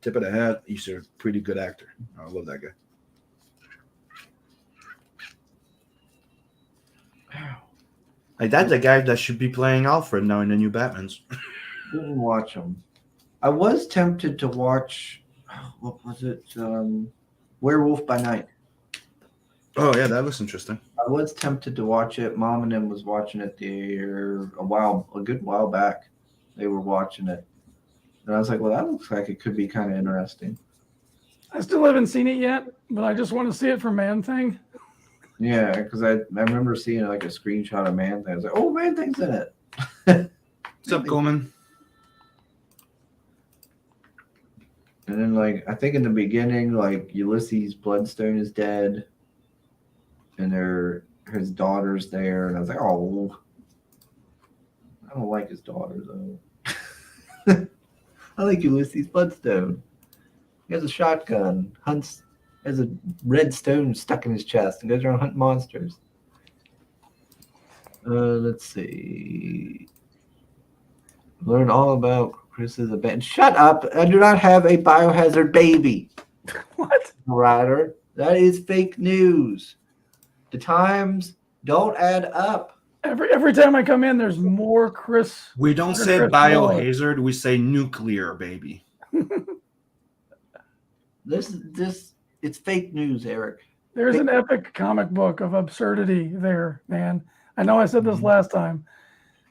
tip of the hat, he's a pretty good actor. I love that guy. Like, that's the guy that should be playing Alfred now in the new Batmans. Didn't watch him. I was tempted to watch, what was it? Werewolf by Night. Oh yeah, that looks interesting. I was tempted to watch it. Mom and them was watching it a good while back. They were watching it, and I was like, "Well, that looks like it could be kind of interesting." I still haven't seen it yet, but I just want to see it for Man Thing. Yeah, because I remember seeing like a screenshot of Man Thing. I was like, "Oh, Man Thing's in it." What's up, Coleman? And then, I think in the beginning, Ulysses Bloodstone is dead, and his daughter's there, and I was like, oh, I don't like his daughter though. I like Ulysses Bloodstone. He has a shotgun, has a red stone stuck in his chest, and goes around hunting monsters. Let's see. Learn all about Chris's event. Shut up! I do not have a biohazard baby. What? Ryder? That is fake news. The times don't add up. Every time I come in, there's more Chris. We don't say Chris biohazard, we say nuclear, baby. It's fake news, Eric. There's an epic comic book of absurdity there, man. I know I said this last time,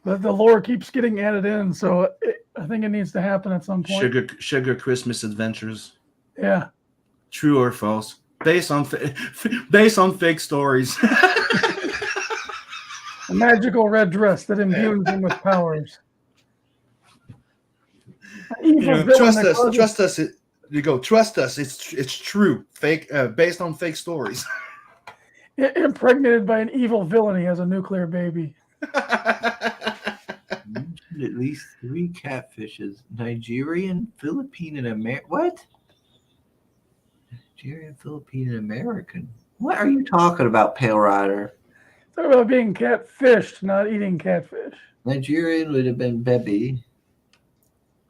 but the lore keeps getting added in, so I think it needs to happen at some point. Sugar Christmas Adventures. Yeah. True or false? based on based on fake stories. A magical red dress that imbues him with powers. An evil villain Trust that us. causes Trust us. You go. Trust us. It's true. Fake. Based on fake stories. impregnated by an evil villain. He has a nuclear baby. Mentioned at least 3 catfishes: Nigerian, Philippine, and American. What? Nigerian, Philippine, and American. What are you talking about, Pale Rider? Talk about being catfished, not eating catfish. Nigerian would have been Bebby.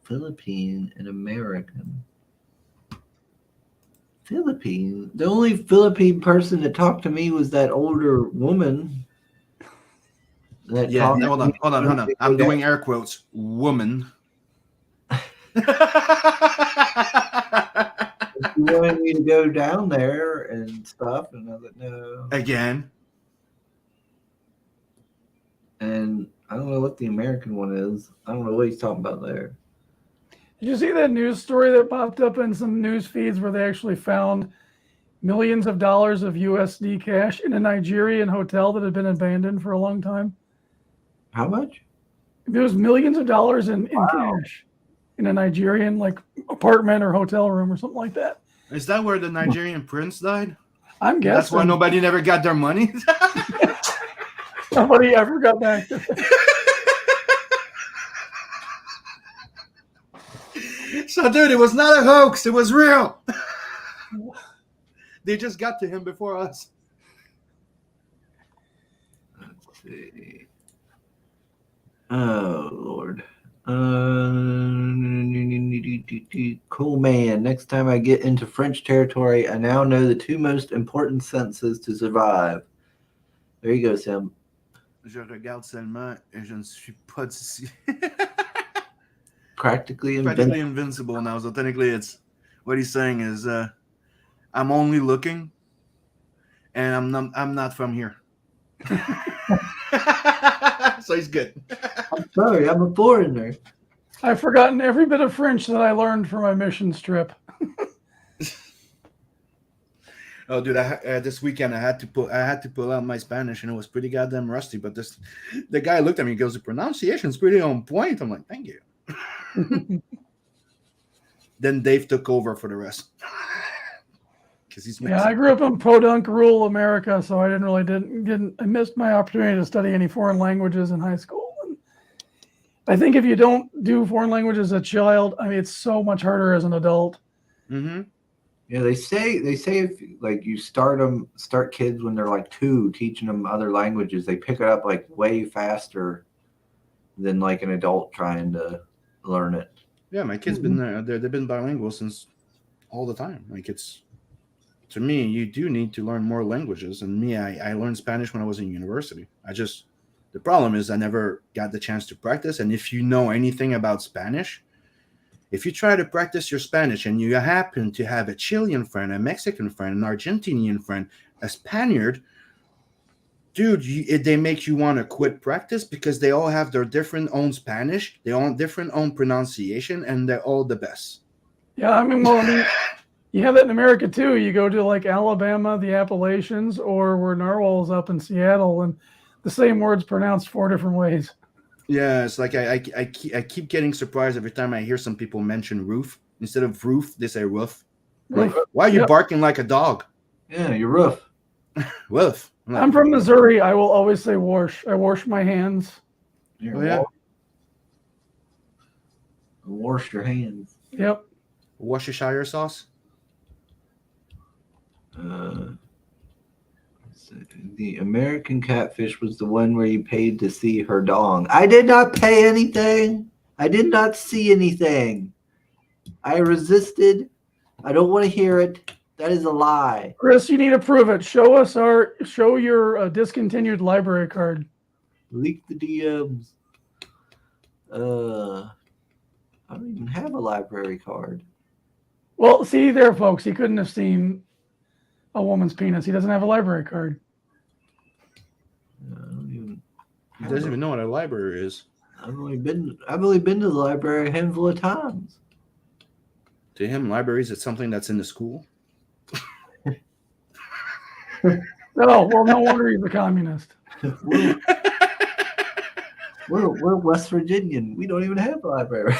Philippine and American. Philippine. The only Philippine person that talked to me was that older woman. That Yeah. talked Hold to on. me. Hold on. Hold on. I'm doing air quotes. Woman. She wanted me to go down there and stuff, and I was like, no. Again. And I don't know what the American one is. I don't know what he's talking about there. Did you see that news story that popped up in some news feeds where they actually found millions of dollars of USD cash in a Nigerian hotel that had been abandoned for a long time? How much? There was millions of dollars in cash in a Nigerian apartment or hotel room or something like that. Is that where the Nigerian prince died? I'm guessing That's why nobody never got their money. nobody ever got back to it. So, dude, it was not a hoax. It was real. They just got to him before us. Let's see. Oh, Lord. Cool, man. Next time I get into French territory, I now know the 2 most important sentences to survive. There you go, Sam. Je regarde seulement et je ne suis pas ici. Practically Practically invincible. invincible now. So technically, it's what he's saying is, I'm only looking, and I'm not from here. So he's good. I'm sorry, I'm a foreigner. I've forgotten every bit of French that I learned for my mission trip. Oh, dude! This weekend I had to pull out my Spanish, and it was pretty goddamn rusty. But the guy looked at me and goes, "The pronunciation's pretty on point." I'm like, "Thank you." Then Dave took over for the rest because he's Mexican. Yeah, I grew up in podunk rural America, so I I missed my opportunity to study any foreign languages in high school. And I think if you don't do foreign languages as a child, I mean, it's so much harder as an adult. Mm-hmm. Yeah, they say if you start kids when they're like 2, teaching them other languages, they pick it up like way faster than like an adult trying to learn it. Yeah, my kids been they've been bilingual since all the time. Like, it's, to me, you do need to learn more languages. And me, I learned Spanish when I was in university. The problem is I never got the chance to practice. And if you know anything about Spanish, if you try to practice your Spanish and you happen to have a Chilean friend, a Mexican friend, an Argentinian friend, a Spaniard, dude, they make you want to quit practice because they all have their different own Spanish, they all different own pronunciation, and they're all the best. Yeah, I mean, you have that in America too. You go to like Alabama, the Appalachians, or where Narwhal's up in Seattle, and the same word's pronounced 4 different ways. Yeah, it's like I keep getting surprised every time I hear some people mention roof. Instead of roof, they say roof. Like, why are you barking like a dog? Yeah, you're rough. Woof. I'm from Missouri. I will always say wash. I wash my hands. Oh, yeah. Wash your hands. Yep. Worcestershire sauce. The American catfish was the one where you paid to see her dong. I did not pay anything. I did not see anything. I resisted. I don't want to hear it. That is a lie. Chris, you need to prove it. Show your discontinued library card. Leak the DMs. I don't even have a library card. Well, see there, folks. He couldn't have seen a woman's penis. He doesn't have a library card. He doesn't even know what a library is. I've only been to the library a handful of times. To him, libraries is something that's in the school. Oh, well, no wonder he's a communist. We're West Virginian. We don't even have a library.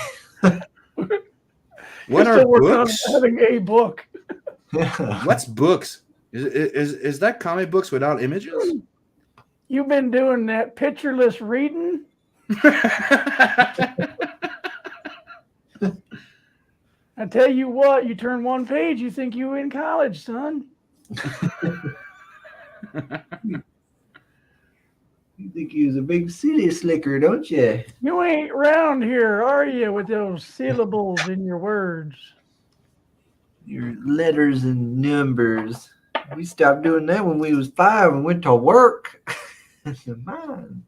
What You're are still working on books? having a book. Yeah. What's books? Is that comic books without images? You've been doing that pictureless reading. I tell you what, you turn one page, you think you in college, son. You think he was a big city slicker, don't you? You ain't round here, are you, with those syllables in your words? Your letters and numbers. We stopped doing that when we was 5 and went to work. Man.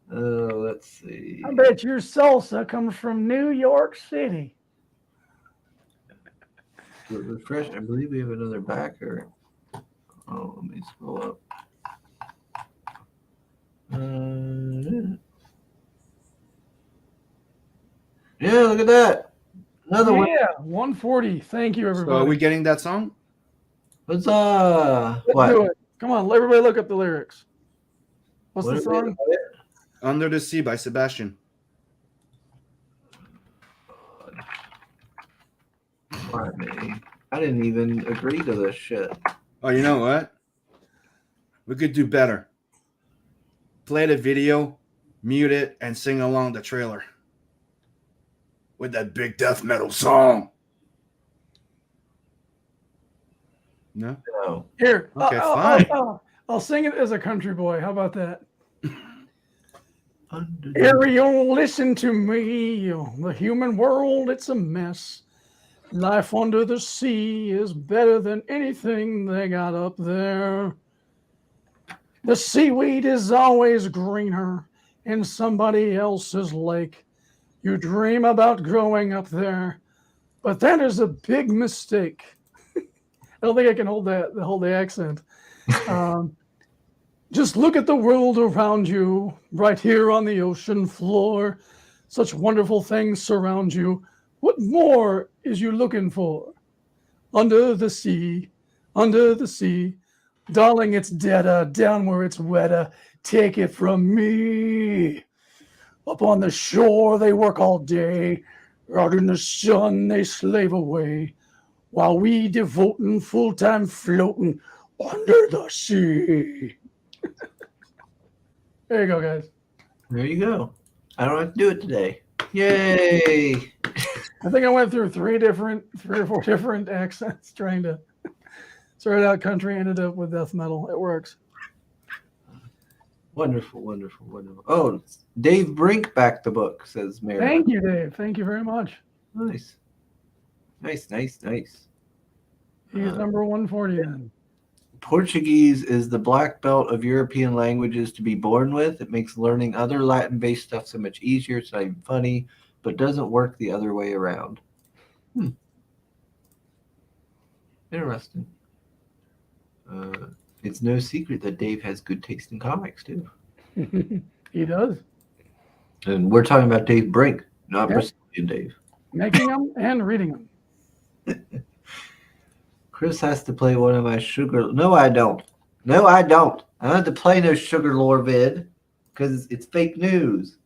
Let's see. I bet your salsa comes from New York City. Refresh. I believe we have another backer. Oh, let me scroll up. Yeah, look at that. Another one. Yeah, 140. Thank you, So everybody. are we getting that song? Let's Let's what? do it. Come on, everybody look up the lyrics. What's What the is it? song? Under the Sea by Sebastian. Pardon me. I didn't even agree to this shit. Oh, you know what? We could do better. Play the video, mute it, and sing along the trailer with that big death metal song. No? No. Here, Okay, fine. I'll sing it as a country boy. How about that? Under the- Ariel, listen to me. The human world, it's a mess. Life under the sea is better than anything they got up there. The seaweed is always greener in somebody else's lake. You dream about growing up there, but that is a big mistake. I don't think I can hold the accent. Just look at the world around you, right here on the ocean floor. Such wonderful things surround you. What more is you looking for? Under the sea, darling, it's deader, down where it's wetter. Take it from me. Up on the shore, they work all day. Out in the sun, they slave away. While we devoting full-time floating under the sea. There you go, guys. There you go. I don't have to do it today. Yay! I think I went through three or four different accents trying to start out country, ended up with death metal. It works. Wonderful, wonderful, wonderful. Oh, Dave Brink backed the book, says Mary. Thank you, Dave. Thank you very much. Nice. Nice, nice, nice. He's number 140 then. Portuguese is the black belt of European languages to be born with. It makes learning other Latin-based stuff so much easier. It's not even funny, but doesn't work the other way around. Interesting. It's no secret that Dave has good taste in comics, too. He does. And we're talking about Dave Brink, not Yep. Brazilian Dave. Making them and reading them. Chris has to play one of my sugar. No, I don't. No, I don't. I don't have to play no sugar lore vid because it's fake news.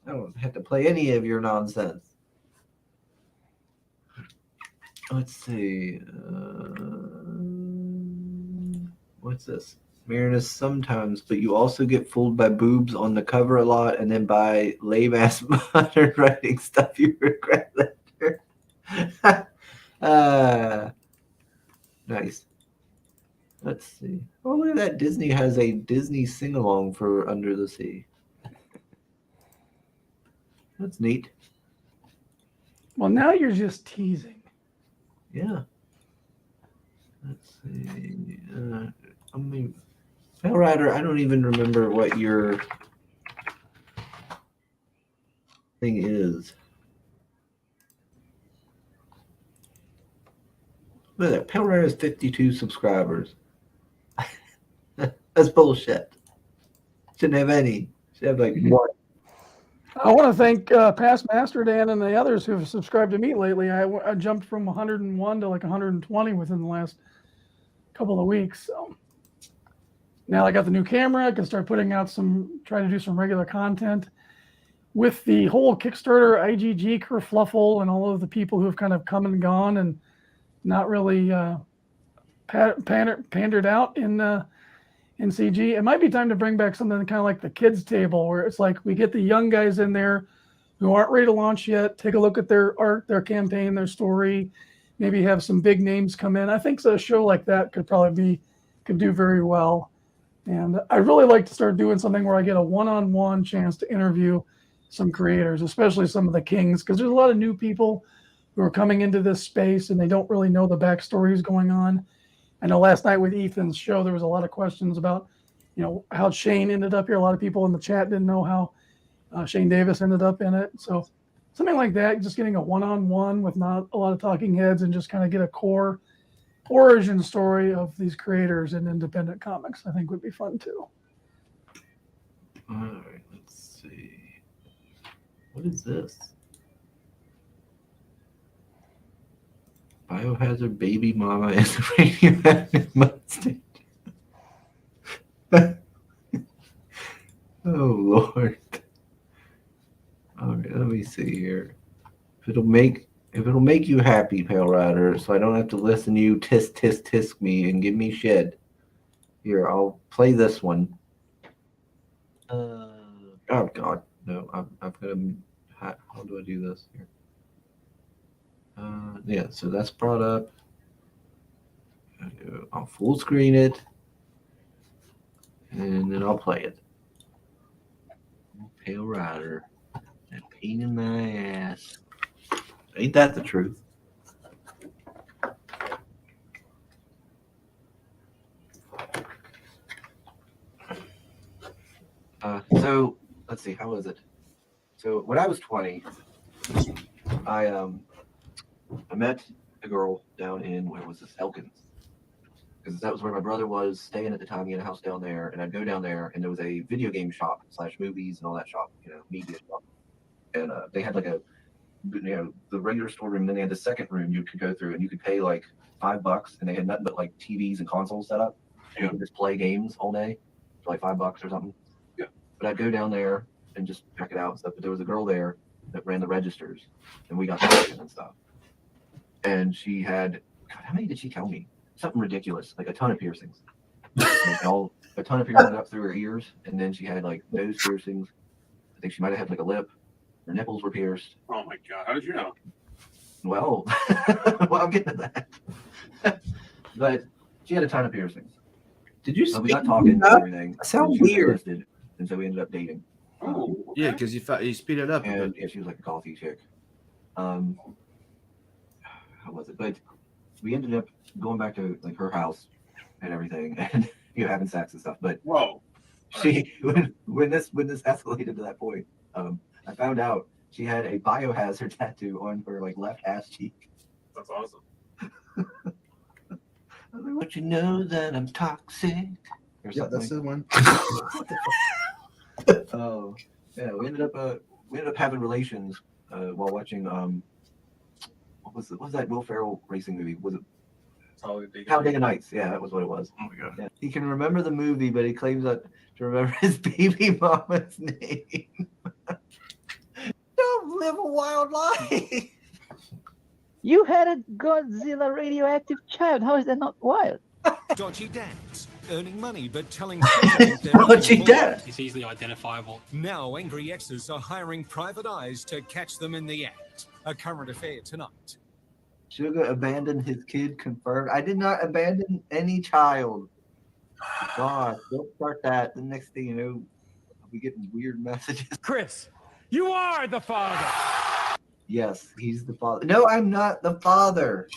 I don't have to play any of your nonsense. Let's see. What's this? Marinus sometimes, but you also get fooled by boobs on the cover a lot and then by lame ass modern writing stuff you regret later. Nice. Let's see. Oh, look at that. Disney has a Disney sing-along for Under the Sea. That's neat. Well, now you're just teasing. Yeah. Let's see. I mean, Pale Rider, I don't even remember what your thing is. Look at that. Pale Rider has 52 subscribers. That's bullshit. Shouldn't have any. Should have like one. I want to thank Past Master Dan and the others who've subscribed to me lately. I jumped from 101 to like 120 within the last couple of weeks. So now I got the new camera. I can start putting out try to do some regular content. With the whole Kickstarter, IGG kerfluffle, and all of the people who have kind of come and gone and not really pandered out in CG, it might be time to bring back something kind of like the kids table, where it's like we get the young guys in there who aren't ready to launch yet, take a look at their art, their campaign, their story, maybe have some big names come in. I think a show like that could do very well. And I'd really like to start doing something where I get a one-on-one chance to interview some creators, especially some of the kings, because there's a lot of new people who are coming into this space and they don't really know the backstories going on. I know last night with Ethan's show, there was a lot of questions about, how Shane ended up here. A lot of people in the chat didn't know how Shane Davis ended up in it. So something like that, just getting a one-on-one with not a lot of talking heads and just kind of get a core origin story of these creators in independent comics, I think would be fun too. All right, let's see. What is this? Biohazard baby mama is a radioactive mustache. Oh Lord. All right, let me see here. If it'll make you happy, Pale Rider, so I don't have to listen to you tisk me and give me shit. Here, I'll play this one. Oh God, no! I've got to. How do I do this here? Yeah, so that's brought up. I'll full screen it, and then I'll play it. Pale Rider, that pain in my ass. Ain't that the truth? So let's see, how was it? So when I was 20, I met a girl down in, where was this, Elkins, because that was where my brother was staying at the time. He had a house down there, and I'd go down there, and there was a video game shop / movies and all that shop, media shop, and they had like the regular storeroom. Then they had the second room you could go through, and you could pay like $5, and they had nothing but like TVs and consoles set up. You could just play games all day for like $5 or something. Yeah. But I'd go down there and just check it out and stuff. But there was a girl there that ran the registers, and we got talking and stuff. And she had, God, how many did she tell me? Something ridiculous, like a ton of piercings. A ton of piercings up through her ears, and then she had like nose piercings. I think she might have had like a lip. Her nipples were pierced. Oh my God! How did you know? Well, I'm getting to that. But she had a ton of piercings. Did you? We got talking and everything. That sounds and she was weird. interested, and so we ended up dating. Oh, yeah, because you speed it up. And yeah, she was like a coffee chick. How was it? But we ended up going back to like her house and everything, and having sex and stuff. But Whoa! She when this escalated to that point, I found out she had a biohazard tattoo on her like left ass cheek. That's awesome. I was like, "What, you know that I'm toxic?" Or Yeah, something. that's the one. Oh, yeah. We ended up having relations while watching what was that Will Ferrell racing movie? Was it Talladega Nights? Yeah, that was what it was. Oh my God. Yeah. He can remember the movie, but he claims that to remember his baby mama's name. Don't live a wild life. You had a Godzilla radioactive child. How is that not wild? Dodgy dads, earning money but telling Dodgy dad. It's easily identifiable. Now angry exes are hiring private eyes to catch them in the act. A current affair tonight. Sugar abandoned his kid, confirmed. I did not abandon any child. God, don't start that. The next thing you know, I'll be getting weird messages. Chris, you are the father. Yes, he's the father. No, I'm not the father.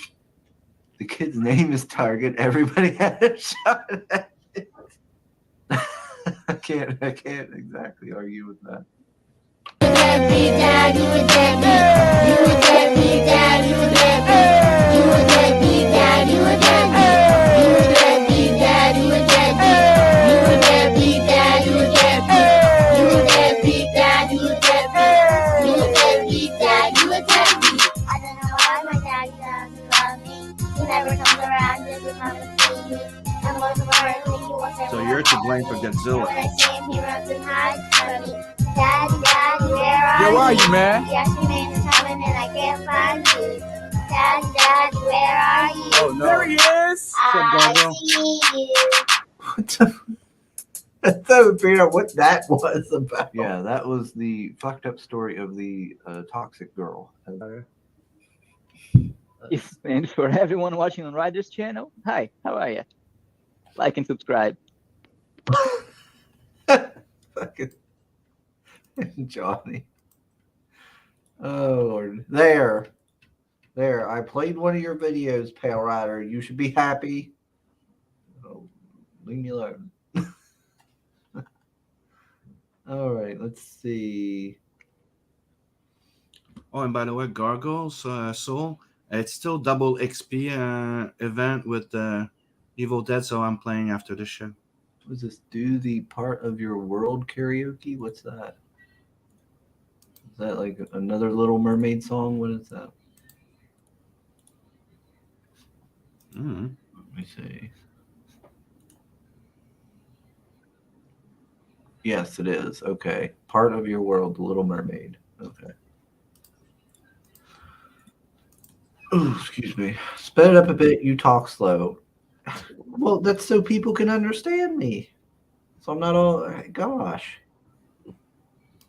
The kid's name is Target. Everybody had a shot at it. I can't exactly argue with that. I don't know why my daddy doesn't love me. He never comes around just to come and see me. Godzilla. When I see him, he runs and hides from me. Daddy, Daddy, where are Yo, you? where are you, man? He asked me names and time and I can't find you. Daddy, Daddy, where are you? Oh no! There he is. I see you. What the? I thought figure out what that was about. Yeah, that was the fucked up story of the toxic girl. Yes, and for everyone watching on Ryder's channel, hi, how are you? Like and subscribe. Fucking Johnny. Oh Lord. There. I played one of your videos, Pale Rider. You should be happy. Oh, leave me alone. All right, let's see. Oh, and by the way, Gargoyles Soul, it's still double XP event with Evil Dead, so I'm playing after the show. What's this? Do the part of your world karaoke? What's that? Is that like another Little Mermaid song? What is that? Mm-hmm. Let me see. Yes, it is. Okay. Part of your world, The Little Mermaid. Okay. Oh, excuse me. Sped it up a bit. You talk slow. Well, that's so people can understand me. So I'm not all. Gosh.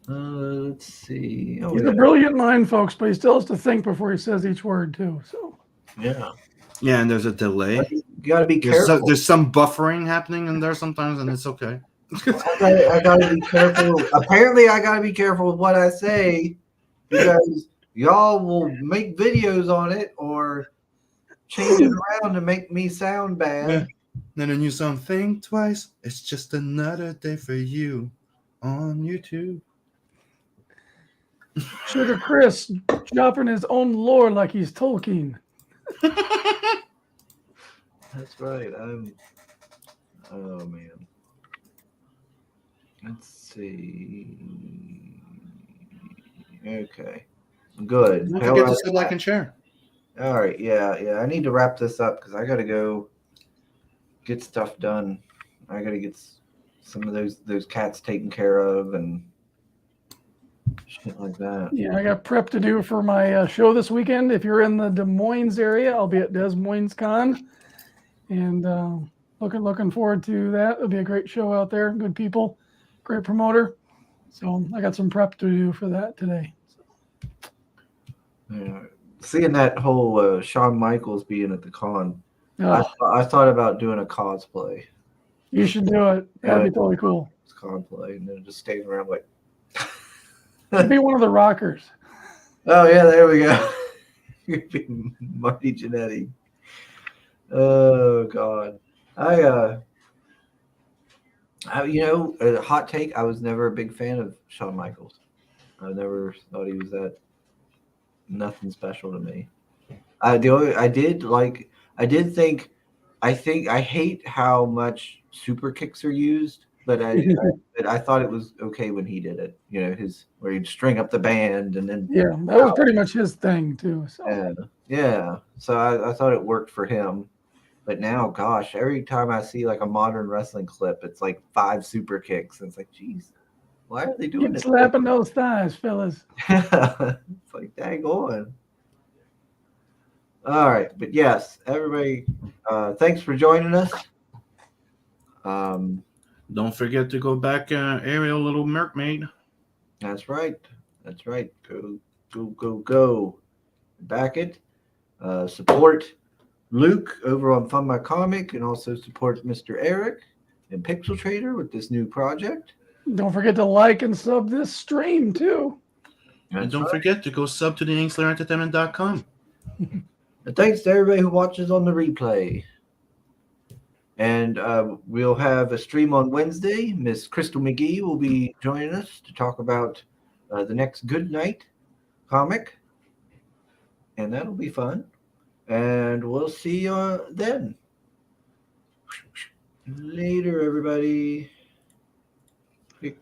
Let's see. Oh, He's yeah. a brilliant mind, folks, but he still has to think before he says each word, too. So Yeah. Yeah, and there's a delay. You got to be There's, careful. there's some buffering happening in there sometimes, and it's okay. I gotta be careful. Apparently, I gotta be careful with what I say because y'all will make videos on it or change it around to make me sound bad. Then a new song, think twice. It's just another day for you on YouTube. Sugar Chris dropping his own lore like he's Tolkien. That's right. Oh man. Let's see. Okay. Good. Don't Hell, forget to sub, like, and share. all right. Yeah. I need to wrap this up because I gotta go get stuff done. I gotta get some of those cats taken care of and shit like that. Yeah, I got prep to do for my show this weekend. If you're in the Des Moines area, I'll be at Des Moines Con, and looking forward to that. It'll be a great show out there. Good people, great promoter. So I got some prep to do for that today. Yeah. Seeing that whole Shawn Michaels being at the con, Oh, I thought about doing a cosplay. you should do it. That'd be totally cool. It's cosplay, and then just standing around like, Be one of the rockers. oh yeah, there we go. You'd be Marty Jannetty. Oh God, a hot take. I was never a big fan of Shawn Michaels. I never thought he was that. Nothing special to me. I hate how much super kicks are used, but I thought it was okay when he did it. You know, where he'd string up the band and then Yeah, that was pretty much his thing too. So yeah. So I thought it worked for him. But now, gosh, every time I see like a modern wrestling clip, it's like 5 super kicks, and it's like, geez, why are they doing keep it? slapping those thighs, fellas. It's like, dang on. All right, but yes, everybody, thanks for joining us. Don't forget to go back, Ariel, Little Mermaid. That's right. Go. Back it. Support Luke over on Fund My Comic, and also support Mr. Eric and Pixel Trader with this new project. Don't forget to like and sub this stream too. And don't forget to go sub to the InkslerEntertainment.com. And thanks to everybody who watches on the replay. And we'll have a stream on Wednesday. Miss Crystal McGee will be joining us to talk about the next Good Night comic. And that'll be fun. And we'll see you then. Later, everybody. Click.